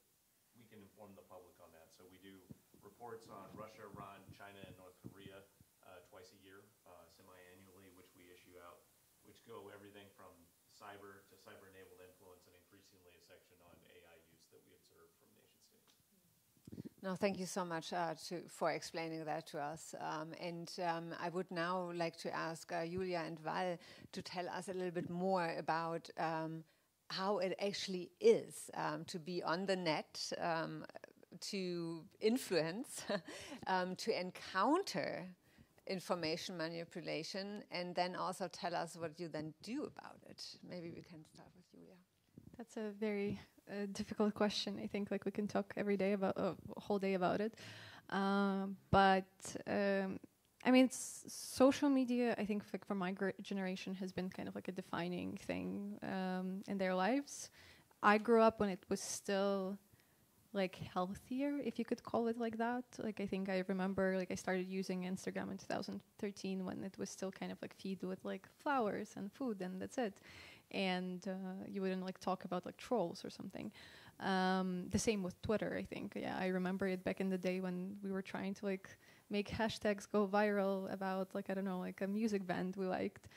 we can inform the public on that. So we do reports on Russia, Iran, China, and North Korea twice a year, semi-annually, which we issue out, which go everything from cyber to cyber-enabled influence, and increasingly a section on AI use that we observe from nation states. No, thank you so much for explaining that to us. I would now like to ask Yuliia and Val to tell us a little bit more about how it actually is to be on the net, to influence, to encounter information manipulation, and then also tell us what you then do about it. Maybe we can start with Yuliia. That's a very difficult question. I think we can talk every day about a whole day about it. Social media, I think for my generation has been kind of like a defining thing in their lives. I grew up when it was still healthier, if you could call it like that. I think I remember I started using Instagram in 2013 when it was still kind of feed with flowers and food, and that's it. And you wouldn't talk about trolls or something. The same with Twitter, I think. Yeah, I remember it back in the day when we were trying to make hashtags go viral about I don't know, a music band we liked.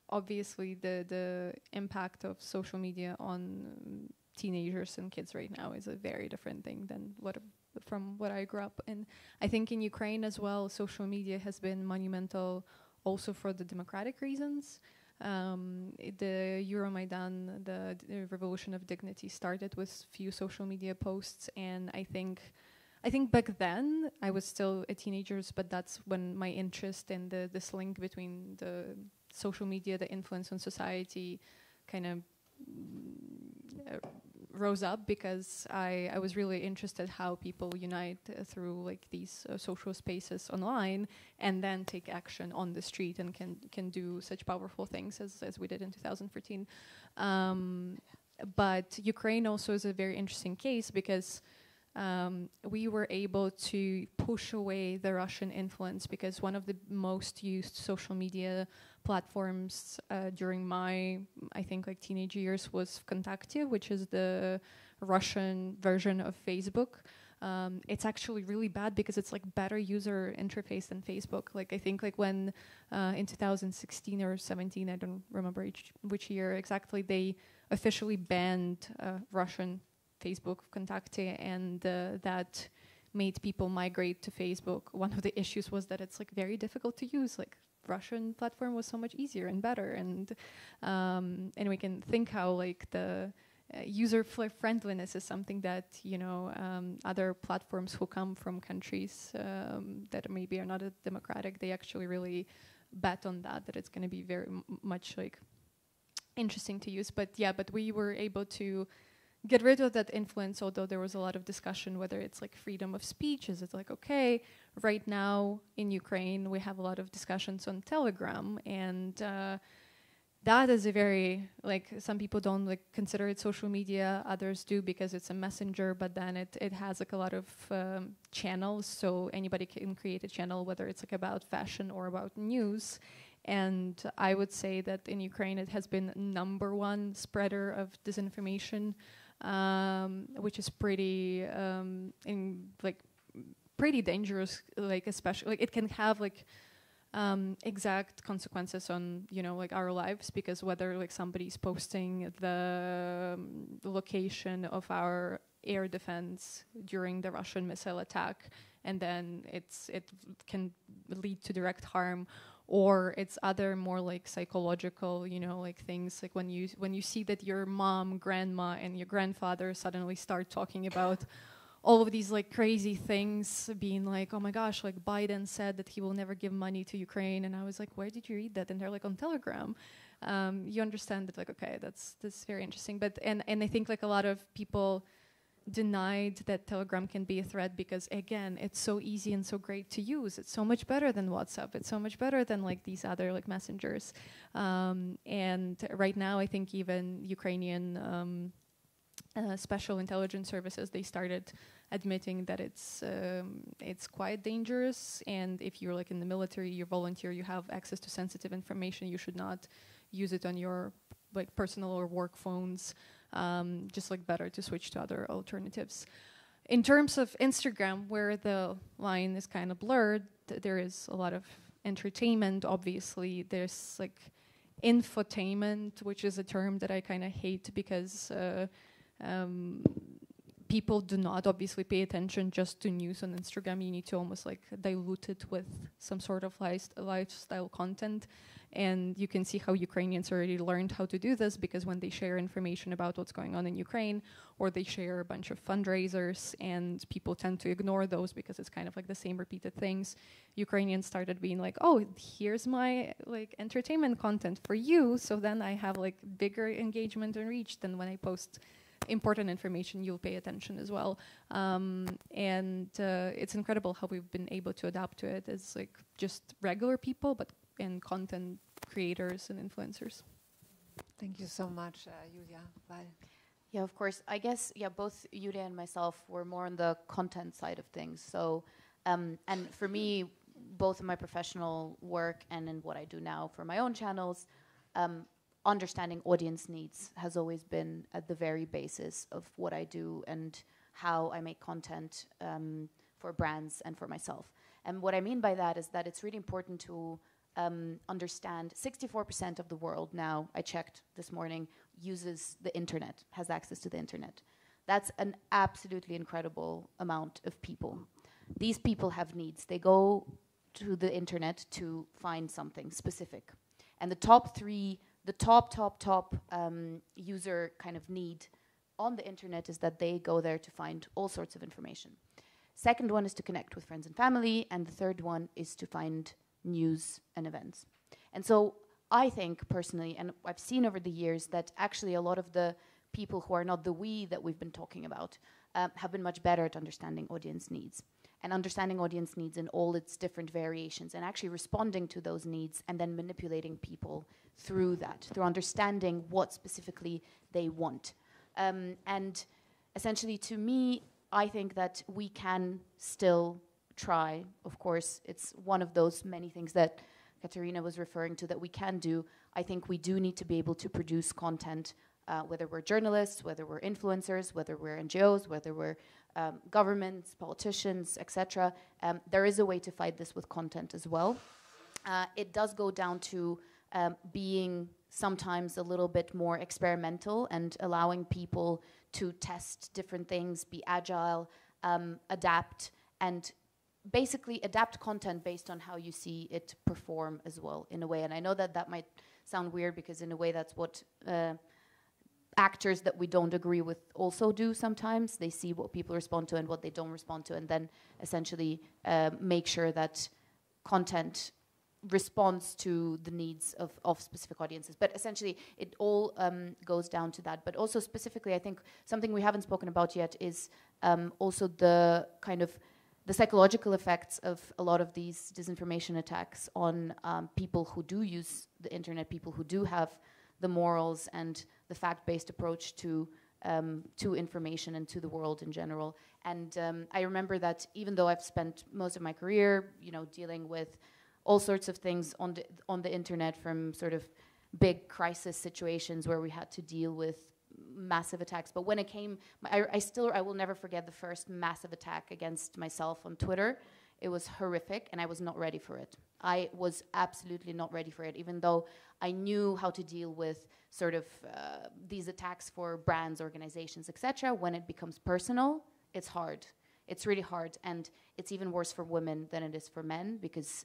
Obviously the impact of social media on teenagers and kids right now is a very different thing than from what I grew up in. I think in Ukraine as well, social media has been monumental also for the democratic reasons. The Euromaidan, the Revolution of Dignity, started with few social media posts, and I think back then I was still a teenager, but that's when my interest in this link between the social media, the influence on society, kind of rose up, because I was really interested how people unite through these social spaces online and then take action on the street and can do such powerful things as we did in 2014. But Ukraine also is a very interesting case, because we were able to push away the Russian influence, because one of the most used social media platforms during my, I think, teenage years was VKontakte, which is the Russian version of Facebook. It's actually really bad because it's better user interface than Facebook. I think when in 2016 or 17, I don't remember which year exactly, they officially banned Russian Facebook, VKontakte, and that made people migrate to Facebook. One of the issues was that it's very difficult to use. Russian platform was so much easier and better, and we can think how the user friendliness is something that other platforms who come from countries that maybe are not democratic, they actually really bet on that it's going to be very much interesting to use. But we were able to get rid of that influence, although there was a lot of discussion whether it's freedom of speech. Is it okay? Right now in Ukraine, we have a lot of discussions on Telegram, and that is a very, some people don't consider it social media, others do because it's a messenger, but then it has a lot of channels, so anybody can create a channel, whether it's about fashion or about news. And I would say that in Ukraine it has been #1 spreader of disinformation, which is pretty pretty dangerous, especially it can have exact consequences on, you know, like our lives, because whether like somebody's posting the location of our air defense during the Russian missile attack, and then it can lead to direct harm, or it's other more like psychological, you know, like things like when you see that your mom, grandma, and your grandfather suddenly start talking about all of these like crazy things, being like, oh my gosh, like Biden said that he will never give money to Ukraine, and I was like, where did you read that? And they're like, on Telegram. You understand that, like, okay, that's very interesting. But and I think like a lot of people denied that Telegram can be a threat because, again, it's so easy and so great to use. It's so much better than WhatsApp. It's so much better than like these other like messengers. And right now, I think even Ukrainian special intelligence services, they started admitting that it's quite dangerous. And if you're like in the military, you volunteer, you have access to sensitive information, you should not use it on your like personal or work phones. Just like better to switch to other alternatives. In terms of Instagram, where the line is kind of blurred, there is a lot of entertainment, obviously. There's like infotainment, which is a term that I kind of hate because people do not obviously pay attention just to news on Instagram. You need to almost like dilute it with some sort of lifestyle content. And you can see how Ukrainians already learned how to do this, because when they share information about what's going on in Ukraine, or they share a bunch of fundraisers, and people tend to ignore those because it's kind of like the same repeated things, Ukrainians started being like, oh, here's my like entertainment content for you, so then I have like bigger engagement and reach than when I post important information. You'll pay attention as well. And it's incredible how we've been able to adapt to it as like just regular people, but in content creators and influencers. Thank you so much, Yuliia. Yeah, of course. I guess, yeah, both Yuliia and myself were more on the content side of things. So, and for me, both in my professional work and in what I do now for my own channels, understanding audience needs has always been at the very basis of what I do and how I make content for brands and for myself. And what I mean by that is that it's really important to understand 64% of the world now, I checked this morning, uses the internet, has access to the internet. That's an absolutely incredible amount of people. These people have needs. They go to the internet to find something specific. And the top three, the top user kind of need on the internet is that they go there to find all sorts of information. Second one is to connect with friends and family, and the third one is to find news and events. And so I think personally, and I've seen over the years, that actually a lot of the people who are not the we that we've been talking about have been much better at understanding audience needs, and understanding audience needs in all its different variations, and actually responding to those needs and then manipulating people through that, through understanding what specifically they want. And essentially, to me, I think that we can still try. Of course, it's one of those many things that Katharina was referring to that we can do. I think we do need to be able to produce content, whether we're journalists, whether we're influencers, whether we're NGOs, whether we're governments, politicians, etc. There is a way to fight this with content as well. It does go down to being sometimes a little bit more experimental and allowing people to test different things, be agile, adapt, and basically adapt content based on how you see it perform as well, in a way. And I know that that might sound weird, because in a way that's what actors that we don't agree with also do sometimes. They see what people respond to and what they don't respond to, and then essentially make sure that content responds to the needs of specific audiences. But essentially, it all goes down to that. But also specifically, I think something we haven't spoken about yet is also the kind of the psychological effects of a lot of these disinformation attacks on people who do use the internet, people who do have the morals and the fact-based approach to information and to the world in general. And I remember that even though I've spent most of my career, dealing with all sorts of things on the internet, from sort of big crisis situations where we had to deal with massive attacks. But when it came, I will never forget the first massive attack against myself on Twitter. It was horrific, and I was not ready for it. I was absolutely not ready for it, even though I knew how to deal with sort of these attacks for brands, organizations, etc. When it becomes personal, it's hard. It's really hard, and it's even worse for women than it is for men, because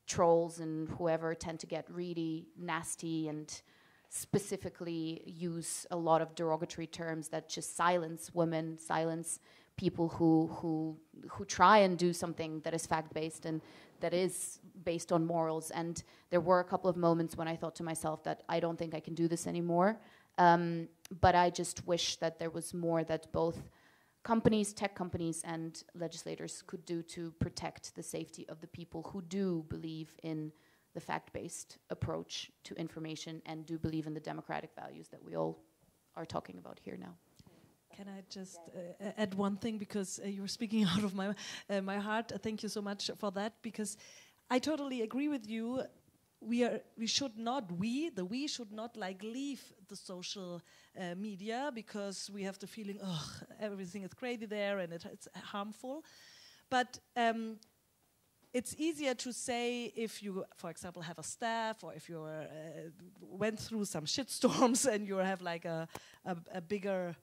trolls and whoever tend to get really nasty and specifically use a lot of derogatory terms that just silence women, silence people who try and do something that is fact-based and that is based on morals. And there were a couple of moments when I thought to myself that I don't think I can do this anymore. But I just wish that there was more that both companies, tech companies, and legislators could do to protect the safety of the people who do believe in the fact-based approach to information and do believe in the democratic values that we all are talking about here now. Can I just add one thing, because you were speaking out of my heart. Thank you so much for that, because I totally agree with you. We should not like leave the social media, because we have the feeling, oh, everything is crazy there and it's harmful. But it's easier to say if you, for example, have a staff, or if you went through some shitstorms and you have like a bigger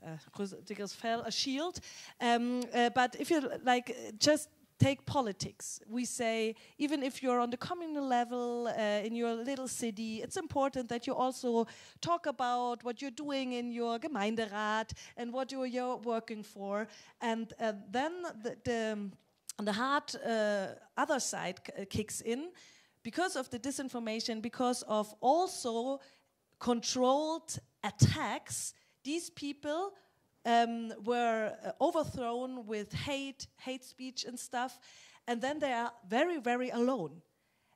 a shield. But if you like just take politics, we say even if you're on the communal level in your little city, it's important that you also talk about what you're doing in your Gemeinderat and what you're working for. And then the hard other side kicks in because of the disinformation, because of also controlled attacks. These people were overthrown with hate speech and stuff, and then they are very, very alone.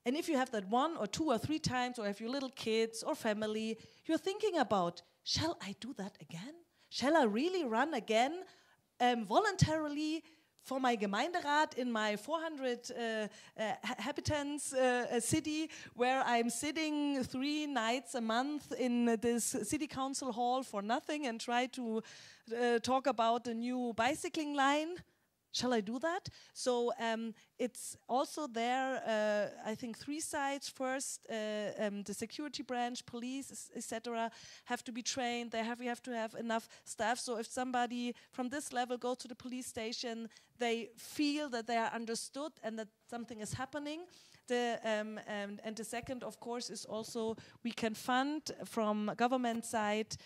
And if you have that 1 or 2 or 3 times, or if you're little kids or family, you're thinking about, shall I do that again? Shall I really run again voluntarily for my Gemeinderat in my 400 inhabitants city, where I'm sitting 3 nights a month in this city council hall for nothing and try to talk about the new bicycling line? Shall I do that? So it's also there, I think, 3 sides. First, the security branch, police, etc., have to be trained. We have to have enough staff. So if somebody from this level goes to the police station, they feel that they are understood and that something is happening. And the second, of course, is also we can fund from government side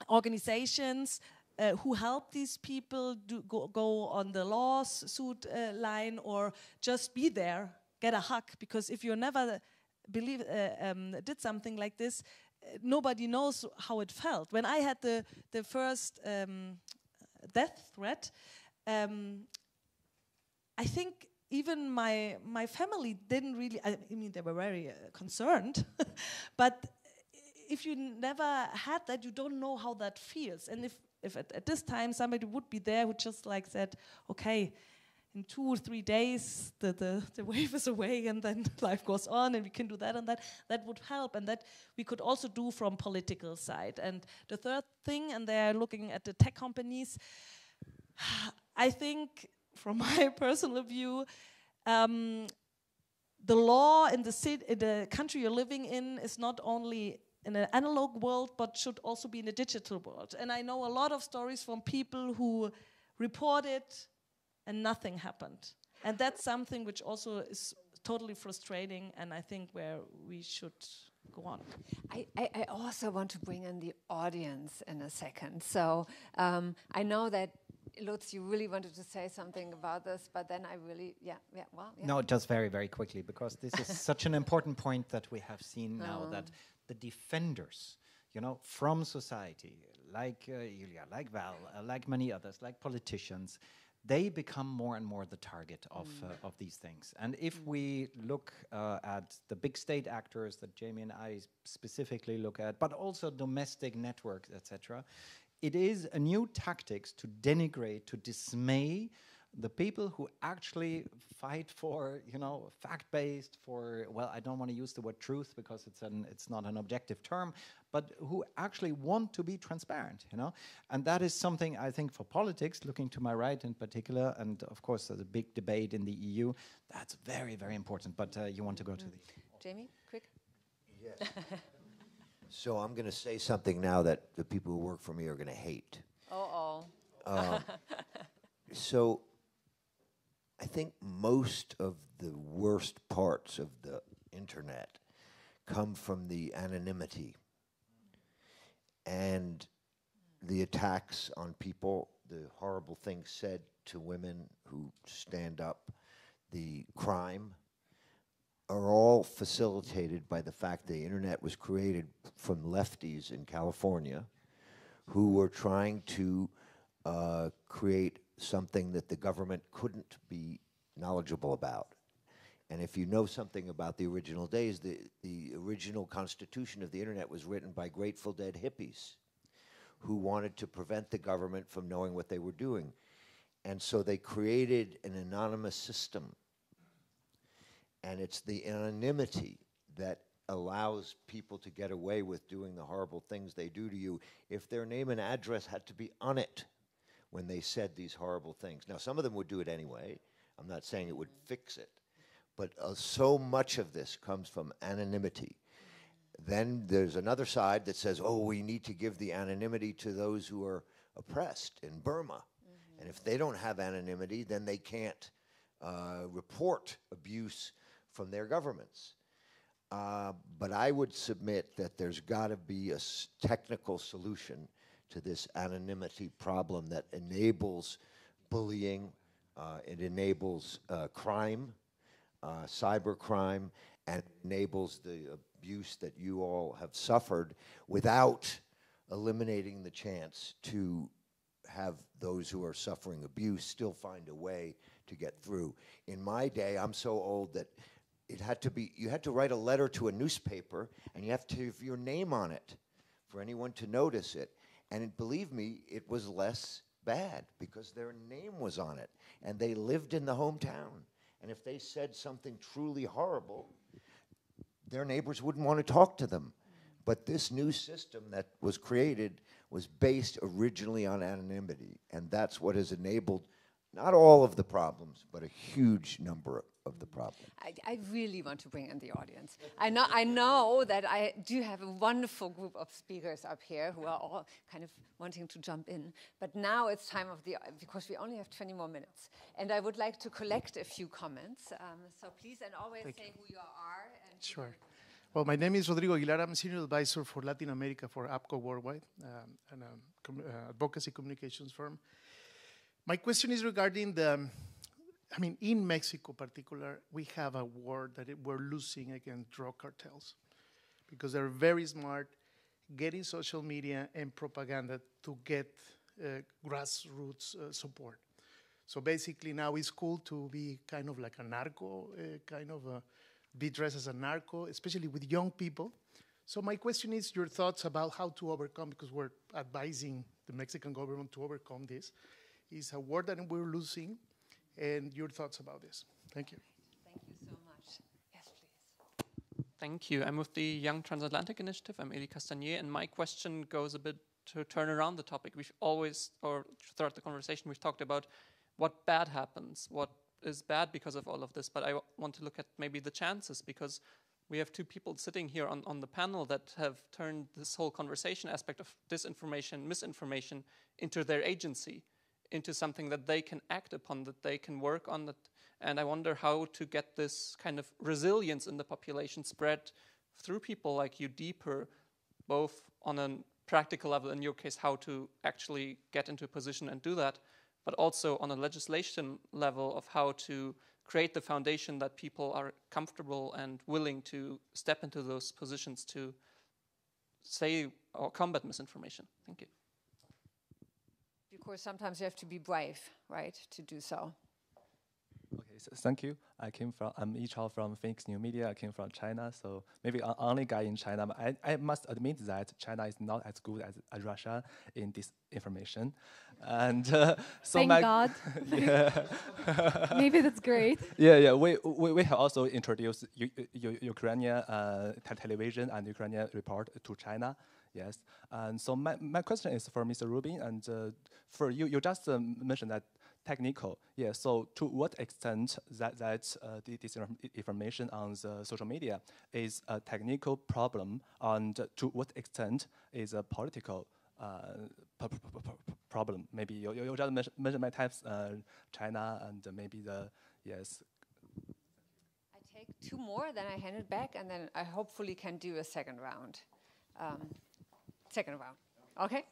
organizations who help these people go on the lawsuit line, or just be there, get a hug. Because if you never did something like this, nobody knows how it felt. When I had the first death threat, I think even my family didn't really, I mean, they were very concerned, but if you never had that, you don't know how that feels. And if at this time somebody would be there who just like said, okay, in 2 or 3 days the wave is away and then life goes on and we can do that and that would help, and that we could also do from political side. And the third thing, and they're looking at the tech companies, I think from my personal view, the law in the country you're living in is not only in an analog world, but should also be in a digital world. And I know a lot of stories from people who reported and nothing happened. And that's something which also is totally frustrating, and I think where we should go on. I also want to bring in the audience in a second. So I know that, Lutz, you really wanted to say something about this, but then I really, No, just very, very quickly, because this is such an important point that we have seen now, that the defenders, from society, like Yuliia, like Val, like many others, like politicians, they become more and more the target of these things. And if we look at the big state actors that Jamie and I specifically look at, but also domestic networks, etc., it is a new tactics to denigrate, to dismay the people who actually fight for, fact-based, for, well, I don't want to use the word truth because it's not an objective term, but who actually want to be transparent, And that is something I think for politics, looking to my right in particular, and of course there's a big debate in the EU, that's very, very important. But you want to go to the... Jamie, quick. Yes. So I'm going to say something now that the people who work for me are going to hate. So I think most of the worst parts of the internet come from the anonymity and the attacks on people, the horrible things said to women who stand up, the crime, are all facilitated by the fact the internet was created from lefties in California who were trying to create something that the government couldn't be knowledgeable about. And if you know something about the original days, the original constitution of the internet was written by Grateful Dead hippies who wanted to prevent the government from knowing what they were doing. And so they created an anonymous system. And it's the anonymity that allows people to get away with doing the horrible things they do to you if their name and address had to be on it when they said these horrible things. Now, some of them would do it anyway. I'm not saying it would fix it. But so much of this comes from anonymity. Then there's another side that says, oh, we need to give the anonymity to those who are oppressed in Burma. And if they don't have anonymity, then they can't report abuse from their governments. But I would submit that there's got to be a technical solution to this anonymity problem that enables bullying, it enables crime, cybercrime, and enables the abuse that you all have suffered without eliminating the chance to have those who are suffering abuse still find a way to get through. In my day, I'm so old that it had to be, you had to write a letter to a newspaper and you have to have your name on it for anyone to notice it. And believe me, it was less bad because their name was on it and they lived in the hometown. And if they said something truly horrible, their neighbors wouldn't want to talk to them. But this new system that was created was based originally on anonymity. And that's what has enabled not all of the problems, but a huge number of the problems. I really want to bring in the audience. I know that I do have a wonderful group of speakers up here who are all kind of wanting to jump in. But now it's time because we only have 20 more minutes. And I would like to collect a few comments. So please, and always say who you are. And sure. Well, my name is Rodrigo Aguilar. I'm Senior Advisor for Latin America for APCO Worldwide, an advocacy communications firm. My question is regarding in Mexico particular, we have a war that we're losing against drug cartels because they're very smart getting social media and propaganda to get grassroots support. So basically now it's cool to be kind of like a narco, be dressed as a narco, especially with young people. So my question is your thoughts about how to overcome, because we're advising the Mexican government to overcome this. Is a war that we're losing, and your thoughts about this. Thank you. Thank you so much. Yes, please. Thank you. I'm with the Young Transatlantic Initiative. I'm Eli Castagnier, and my question goes a bit to turn around the topic. We've always, or throughout the conversation, we've talked about what bad happens, what is bad because of all of this, but I want to look at maybe the chances, because we have two people sitting here on the panel that have turned this whole conversation aspect of disinformation, misinformation into their agency, into something that they can act upon, that they can work on. That, and I wonder how to get this kind of resilience in the population spread through people like you deeper, both on a practical level, in your case, how to actually get into a position and do that, but also on a legislation level of how to create the foundation that people are comfortable and willing to step into those positions to say or combat misinformation. Thank you. Of course, sometimes you have to be brave, right, to do so. Okay, Thank you. I'm Yichao from Phoenix New Media. I came from China, so maybe I'm only guy in China. But I must admit that China is not as good as Russia in disinformation. And so Thank God. Yeah. Maybe that's great. Yeah. We have also introduced Ukrainian television and Ukrainian report to China. Yes. And so my question is for Mr. Rubin, and for you. You just mentioned that. Technical, yeah. So, to what extent that this information on the social media is a technical problem, and to what extent is a political problem? Maybe you just mentioned my types, China, and maybe yes. I take two more, then I hand it back, and then I hopefully can do a second round. Okay.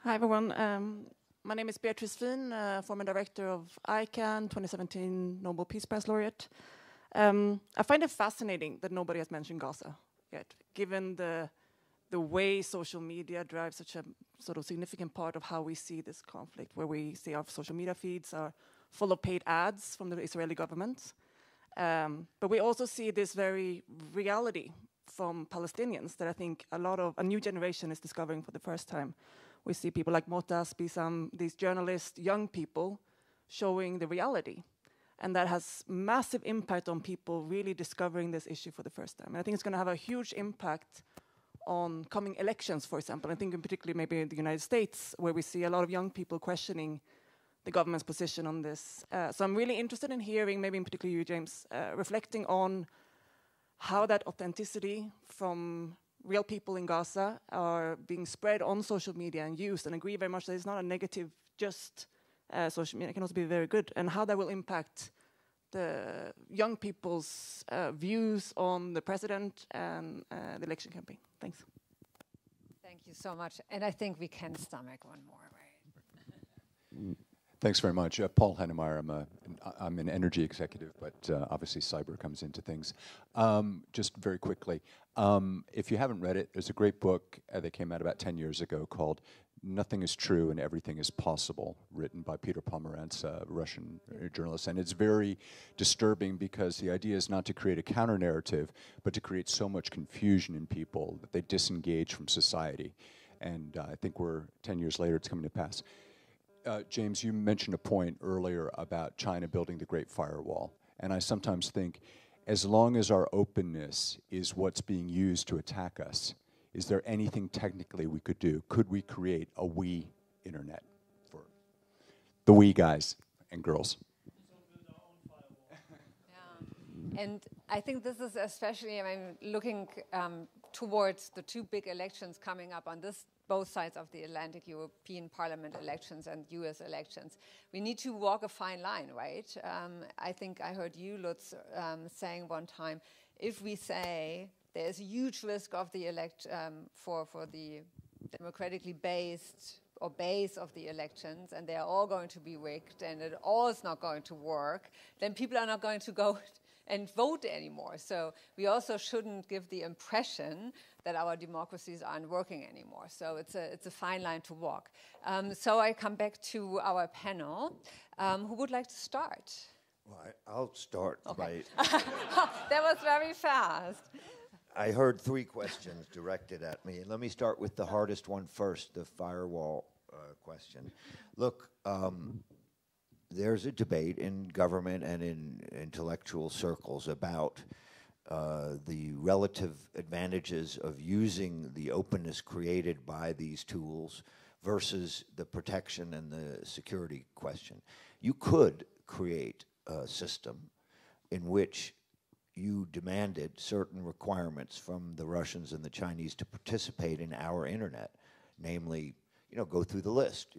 Hi everyone. My name is Beatrice Fien, former director of ICANN, 2017 Nobel Peace Prize laureate. I find it fascinating that nobody has mentioned Gaza yet, given the way social media drives such a sort of significant part of how we see this conflict, where we see our social media feeds are full of paid ads from the Israeli government. But we also see this very reality from Palestinians that I think a new generation is discovering for the first time. We see people like Motas, Bisam, these journalists, young people, showing the reality. And that has massive impact on people really discovering this issue for the first time. And I think it's going to have a huge impact on coming elections, for example. I think in particularly maybe in the United States, where we see a lot of young people questioning the government's position on this. So I'm really interested in hearing, maybe in particular you, James, reflecting on how that authenticity from real people in Gaza are being spread on social media and used, and agree very much that it's not a negative, just social media, it can also be very good, and how that will impact the young people's views on the president and the election campaign. Thanks. Thank you so much. And I think we can stomach one more, right? Thanks very much. Paul Hennemeyer, I'm an energy executive, but obviously cyber comes into things. Just very quickly, if you haven't read it, there's a great book that came out about 10 years ago called Nothing is True and Everything is Possible, written by Peter Pomerantz, a Russian journalist. And it's very disturbing because the idea is not to create a counter-narrative, but to create so much confusion in people that they disengage from society. And I think 10 years later, it's coming to pass. James, you mentioned a point earlier about China building the Great Firewall. And I sometimes think, as long as our openness is what's being used to attack us, is there anything technically we could do? Could we create a we internet for the we guys and girls? Yeah. And I think this is especially, looking towards the two big elections coming up on both sides of the Atlantic, European Parliament elections and US elections. We need to walk a fine line, right? I think I heard you, Lutz, saying one time, if we say there's a huge risk of the for the democratically based or base of the elections, and they're all going to be rigged, and it all is not going to work, then people are not going to go and vote anymore. So we also shouldn't give the impression that our democracies aren't working anymore. So it's a fine line to walk. So I come back to our panel. Who would like to start? Well, I'll start. Okay. That was very fast. I heard 3 questions directed at me. Let me start with the hardest one first, the firewall question. Look, there's a debate in government and in intellectual circles about the relative advantages of using the openness created by these tools versus the protection and the security question. You could create a system in which you demanded certain requirements from the Russians and the Chinese to participate in our internet, namely, go through the list.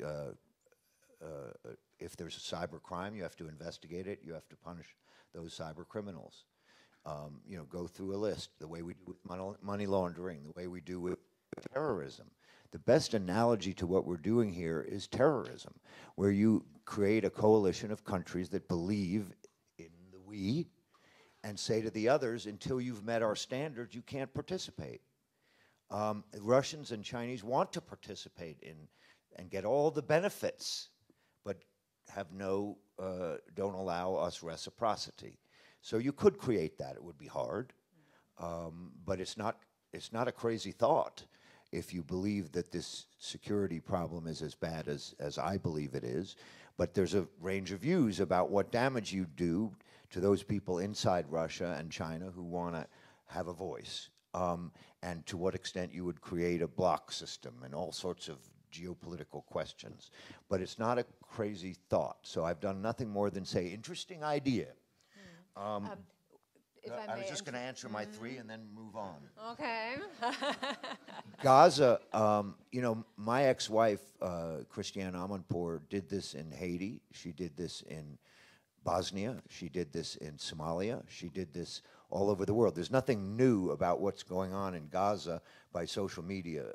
If there's a cyber crime, you have to investigate it. You have to punish those cyber criminals. Go through a list, the way we do with money laundering, the way we do with terrorism. The best analogy to what we're doing here is terrorism, where you create a coalition of countries that believe in the we and say to the others, until you've met our standards, you can't participate. Russians and Chinese want to participate in and get all the benefits, but don't allow us reciprocity. So you could create that. It would be hard, but it's not a crazy thought if you believe that this security problem is as bad as I believe it is. But there's a range of views about what damage you do to those people inside Russia and China who want to have a voice, and to what extent you would create a block system and all sorts of geopolitical questions. But it's not a crazy thought. So I've done nothing more than say, interesting idea. I was just going to answer my three and then move on. Okay. Gaza, you know, my ex-wife, Christiane Amanpour, did this in Haiti. She did this in Bosnia. She did this in Somalia. She did this all over the world. There's nothing new about what's going on in Gaza by social media.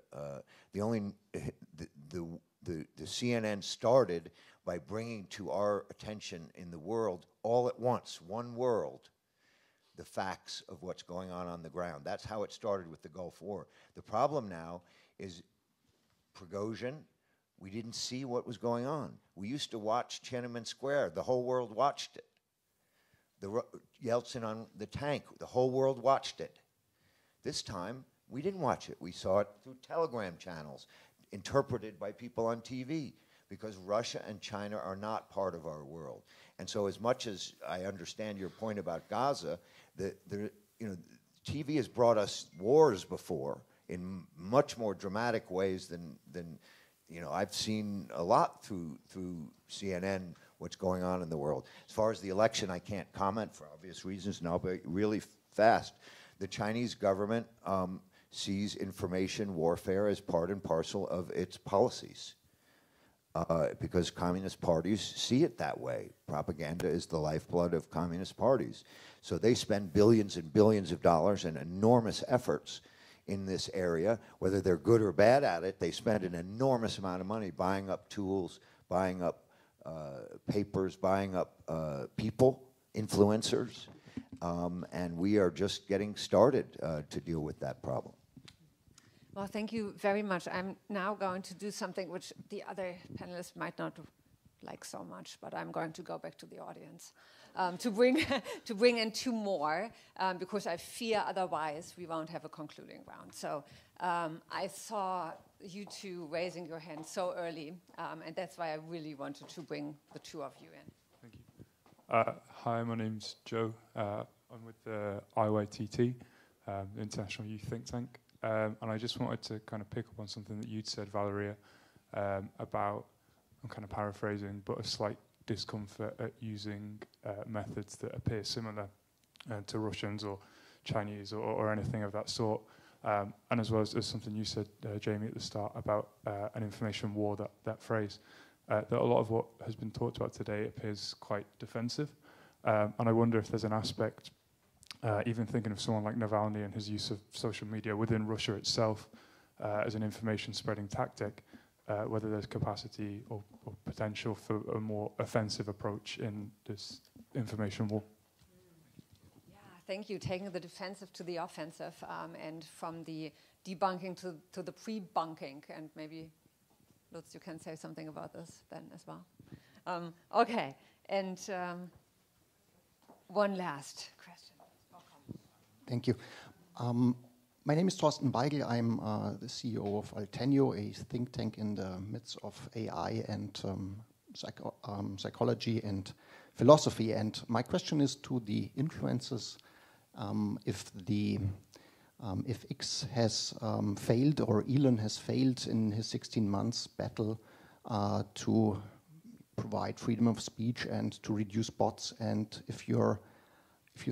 The CNN started by bringing to our attention in the world all at once, one world, the facts of what's going on the ground. That's how it started with the Gulf War. The problem now is Prigozhin. We didn't see what was going on. We used to watch Tiananmen Square. The whole world watched it. Yeltsin on the tank. The whole world watched it. This time, we didn't watch it. We saw it through telegram channels, interpreted by people on TV, because Russia and China are not part of our world. And so as much as I understand your point about Gaza, TV has brought us wars before in much more dramatic ways than I've seen a lot through CNN what's going on in the world. As far as the election, I can't comment for obvious reasons now, but really fast. The Chinese government sees information warfare as part and parcel of its policies. Because communist parties see it that way. Propaganda is the lifeblood of communist parties. So they spend billions and billions of dollars and enormous efforts in this area. Whether they're good or bad at it, they spend an enormous amount of money buying up tools, buying up papers, buying up people, influencers. And we are just getting started to deal with that problem. Well, thank you very much. I'm now going to do something which the other panelists might not like so much, but I'm going to go back to the audience to bring in two more, because I fear otherwise we won't have a concluding round. So I saw you two raising your hand so early, and that's why I really wanted to bring the two of you in. Thank you. Hi, my name's Joe. I'm with the IYTT, the International Youth Think Tank. And I just wanted to kind of pick up on something that you'd said, Valeriia, about, I'm kind of paraphrasing, but a slight discomfort at using methods that appear similar to Russians or Chinese or anything of that sort. And as well as something you said, Jamie, at the start about an information war, that phrase, that a lot of what has been talked about today appears quite defensive. And I wonder if there's an aspect, even thinking of someone like Navalny and his use of social media within Russia itself as an information spreading tactic, whether there's capacity or potential for a more offensive approach in this information war. Yeah, thank you. Taking the defensive to the offensive, and from the debunking to the pre-bunking. And maybe, Lutz, you can say something about this then as well. Okay, and one last question. Thank you. My name is Thorsten Beigel. I'm the CEO of Altenio, a think tank in the midst of AI and psychology and philosophy. And my question is to the influencers: if X has failed, or Elon has failed in his 16 months battle to provide freedom of speech and to reduce bots, and if you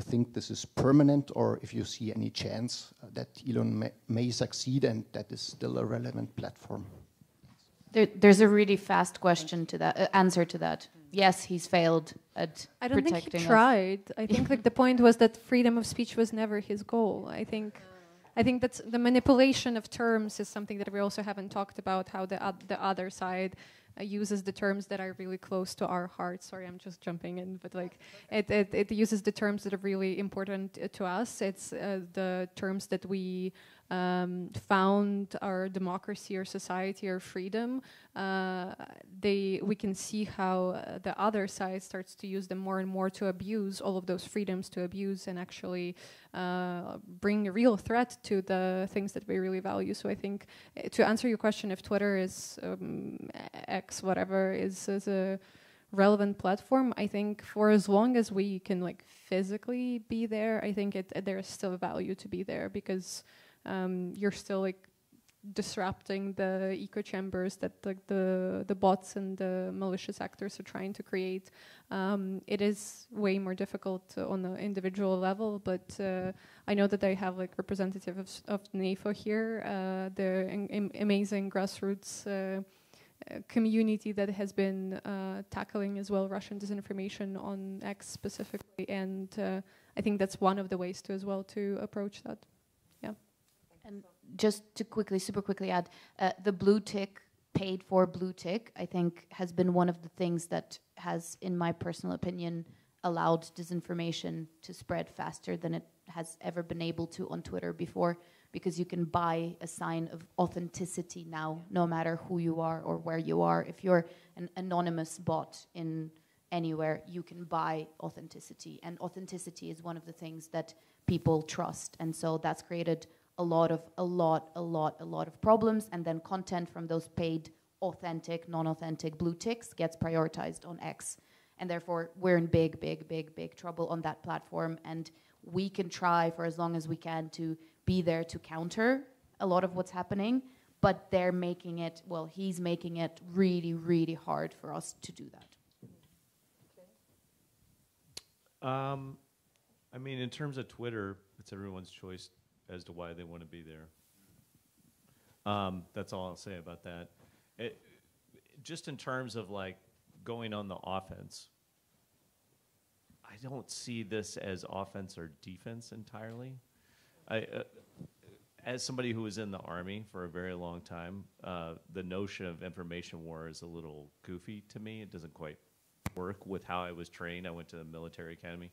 think this is permanent, or if you see any chance that Elon may succeed and that is still a relevant platform. There's a really fast question to that, answer to that. Yes, he's failed at protecting us. I don't think he tried. I think like the point was that freedom of speech was never his goal. I think that's the manipulation of terms is something that we also haven't talked about, how the other side uses the terms that are really close to our hearts. Sorry, I'm just jumping in, but like it uses the terms that are really important to us. It's the terms that we found our democracy or society or freedom. we can see how the other side starts to use them more and more to abuse all of those freedoms, to abuse and actually bring a real threat to the things that we really value. So I think to answer your question, if Twitter is X, whatever, is a relevant platform, I think for as long as we can like physically be there, I think there is still value to be there, because you're still like disrupting the echo chambers that like the bots and the malicious actors are trying to create. It is way more difficult on the individual level, but I know that I have like representatives of NAFO here, the amazing grassroots community that has been tackling as well Russian disinformation on X specifically, and I think that's one of the ways to as well to approach that. Yeah. And just to super quickly add, the blue tick, paid for blue tick, I think has been one of the things that has, in my personal opinion, allowed disinformation to spread faster than it has ever been able to on Twitter before, because you can buy a sign of authenticity now, no matter who you are or where you are. If you're an anonymous bot in anywhere, you can buy authenticity, and authenticity is one of the things that people trust, and so that's created a lot of problems, and then content from those paid authentic, non-authentic blue ticks gets prioritized on X, and therefore we're in big trouble on that platform, and we can try for as long as we can to be there to counter a lot of what's happening, but they're making it, well, he's making it really hard for us to do that. I mean, in terms of Twitter, it's everyone's choice as to why they want to be there. That's all I'll say about that. Just in terms of like going on the offense, I don't see this as offense or defense entirely. As somebody who was in the Army for a very long time, the notion of information war is a little goofy to me. It doesn't quite work with how I was trained. I went to the military academy.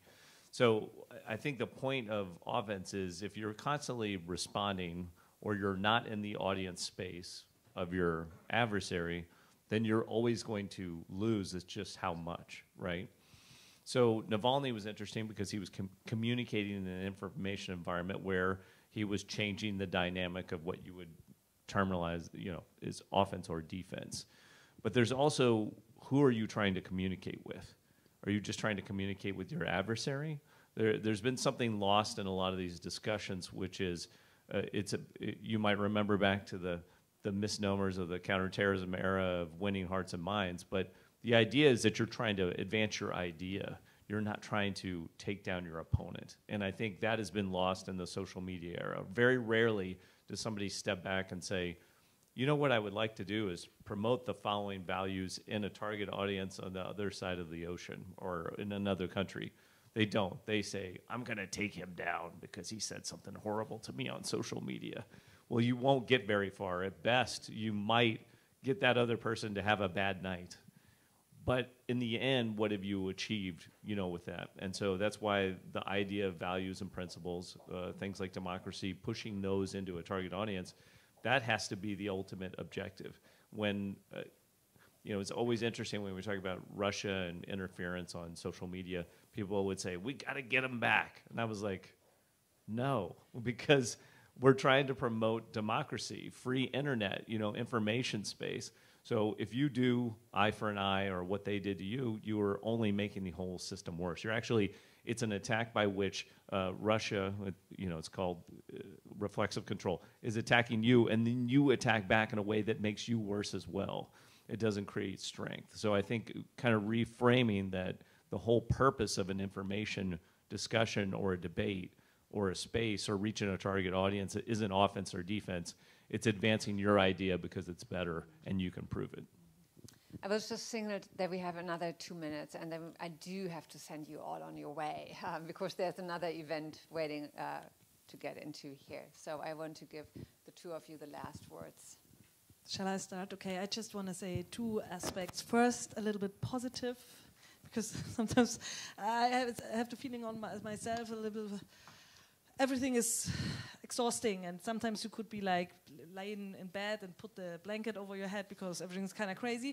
So I think the point of offense is if you're constantly responding or you're not in the audience space of your adversary, then you're always going to lose. It's just how much, right? So Navalny was interesting because he was communicating in an information environment where he was changing the dynamic of what you would terminalize, is offense or defense. But there's also, who are you trying to communicate with? Are you just trying to communicate with your adversary? There's been something lost in a lot of these discussions, which is, you might remember back to the misnomers of the counterterrorism era of winning hearts and minds, but the idea is that you're trying to advance your idea. You're not trying to take down your opponent. And I think that has been lost in the social media era. Very rarely does somebody step back and say, you know what I would like to do is promote the following values in a target audience on the other side of the ocean or in another country. They don't. They say, I'm going to take him down because he said something horrible to me on social media. Well, you won't get very far. At best, you might get that other person to have a bad night. But in the end, what have you achieved, with that? And so that's why the idea of values and principles, things like democracy, pushing those into a target audience, that has to be the ultimate objective. When, it's always interesting when we talk about Russia and interference on social media, people would say, we got to get them back. And I was like, no, because we're trying to promote democracy, free internet, information space. So if you do eye for an eye or what they did to you, you are only making the whole system worse. It's an attack by which Russia, it's called reflexive control, is attacking you, and then you attack back in a way that makes you worse as well. It doesn't create strength. So I think kind of reframing that the whole purpose of an information discussion or a debate or a space or reaching a target audience isn't offense or defense. It's advancing your idea because it's better and you can prove it. I was just signaled that we have another 2 minutes, and then I do have to send you all on your way because there's another event waiting to get into here. So I want to give the two of you the last words. Shall I start? Okay, I just want to say two aspects. First, a little bit positive, because sometimes I have the feeling on myself a little. Everything is exhausting, and sometimes you could be like laying in bed and put the blanket over your head because everything's kind of crazy.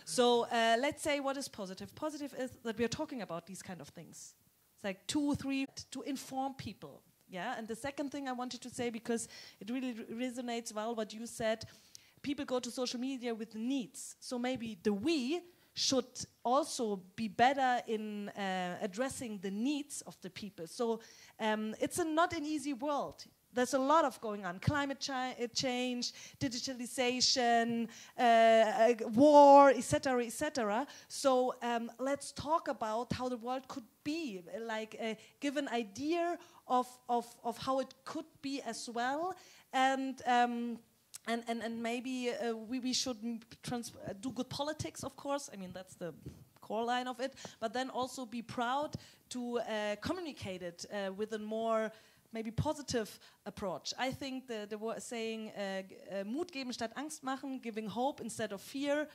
So let's say what is positive. Positive is that we are talking about these kind of things. It's like 2 or 3 to inform people. Yeah, and the second thing I wanted to say, because it really resonates well what you said, people go to social media with needs. So maybe the we should also be better in addressing the needs of the people. So it's not an easy world. There's a lot of going on. Climate change, digitalization, war, etc., etc. So let's talk about how the world could be, like give an idea of how it could be as well, and maybe we should do good politics, of course. I mean, that's the core line of it. But then also be proud to communicate it with a more maybe positive approach. I think the saying Mut geben statt Angst machen, giving hope instead of fear,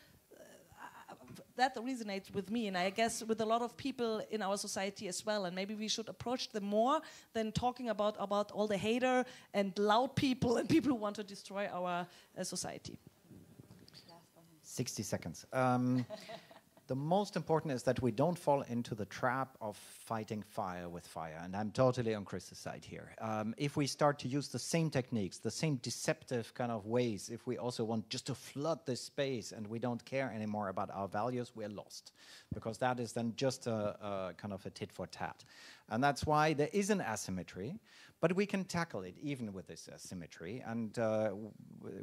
that resonates with me, and I guess with a lot of people in our society as well. And maybe we should approach them more than talking about all the hater and loud people and people who want to destroy our society. 60 seconds. The most important is that we don't fall into the trap of fighting fire with fire. And I'm totally on Chris's side here. If we start to use the same techniques, the same deceptive kind of ways, if we also want just to flood this space and we don't care anymore about our values, we're lost. Because that is then just a kind of a tit for tat. And that's why there is an asymmetry, but we can tackle it even with this asymmetry. And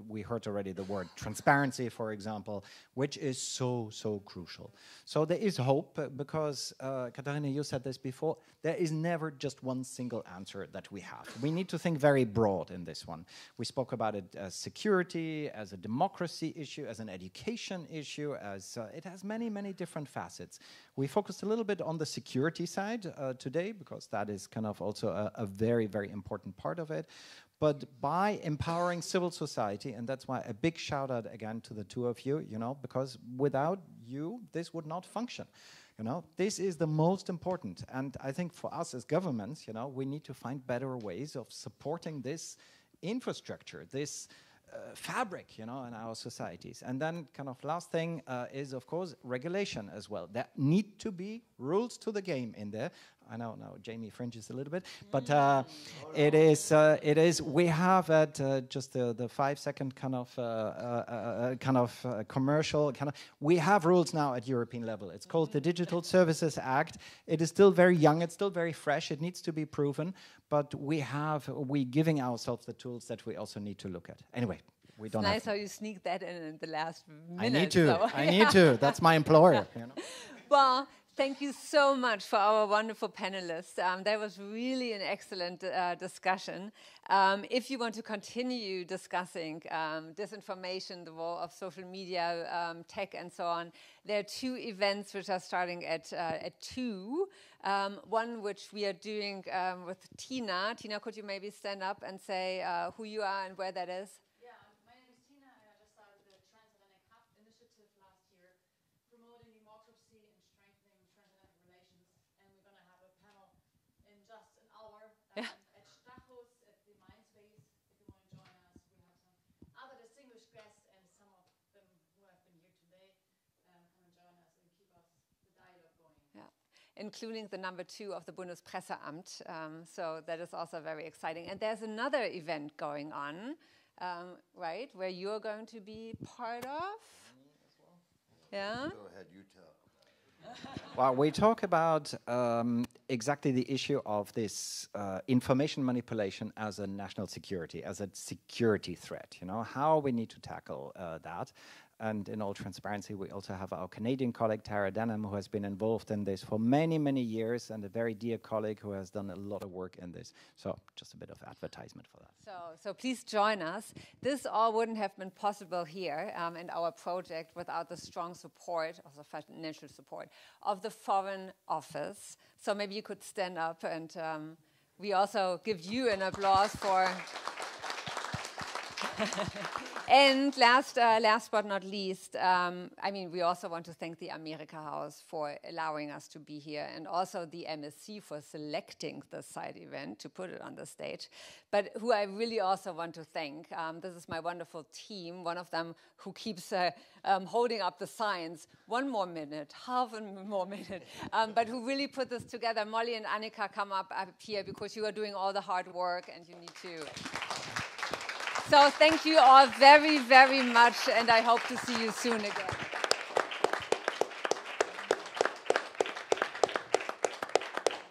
we heard already the word transparency, for example, which is so crucial. So there is hope because, Katharina, you said this before, there is never just one single answer that we have. We need to think very broad in this one. We spoke about it as security, as a democracy issue, as an education issue, as it has many different facets. We focused a little bit on the security side today because that is kind of also a very important part of it. But by empowering civil society, and that's why a big shout out again to the two of you, because without you, this would not function. This is the most important. And I think for us as governments, we need to find better ways of supporting this infrastructure, this fabric, in our societies. And then kind of last thing is, of course, regulation as well. There need to be rules to the game in there. I know now Jamie fringes a little bit, but it is. We have at just the 5-second kind of commercial we have rules now at European level. It's called the Digital Services Act. It is still very young. It's still very fresh. It needs to be proven, but we giving ourselves the tools that we also need to look at. Anyway. We don't. It's nice how you sneak that in the last minute. I need to. I need to. That's my employer. Well, thank you so much for our wonderful panelists. That was really an excellent discussion. If you want to continue discussing disinformation, the role of social media, tech, and so on, there are 2 events which are starting at 2. One which we are doing with Tina. Tina, could you maybe stand up and say who you are and where that is? At Strategist at the Mindspace, if you want to join us. We have some other distinguished guests and some of them who have been here today. Come and join us and keep us the dialogue going. Yeah, including the number 2 of the Bundespresseamt. So that is also very exciting. And there's another event going on, right, where you're going to be part of. Yeah. Go ahead, you tell. Well, we talk about exactly the issue of this information manipulation as a national security, as a security threat, how we need to tackle that. And in all transparency, we also have our Canadian colleague, Tara Denham, who has been involved in this for many years, and a very dear colleague who has done a lot of work in this. So just a bit of advertisement for that. So please join us. This all wouldn't have been possible here in our project without the strong support, also financial support, of the Foreign Office. So maybe you could stand up, and we also give you an applause for And last but not least, I mean, we also want to thank the Amerikahaus for allowing us to be here, and also the MSC for selecting the side event to put it on the stage. But who I really also want to thank, this is my wonderful team, one of them who keeps holding up the signs. One more minute, half a more minute, but who really put this together. Molly and Annika, come up here because you are doing all the hard work and you need to. So thank you all very, very much, and I hope to see you soon again.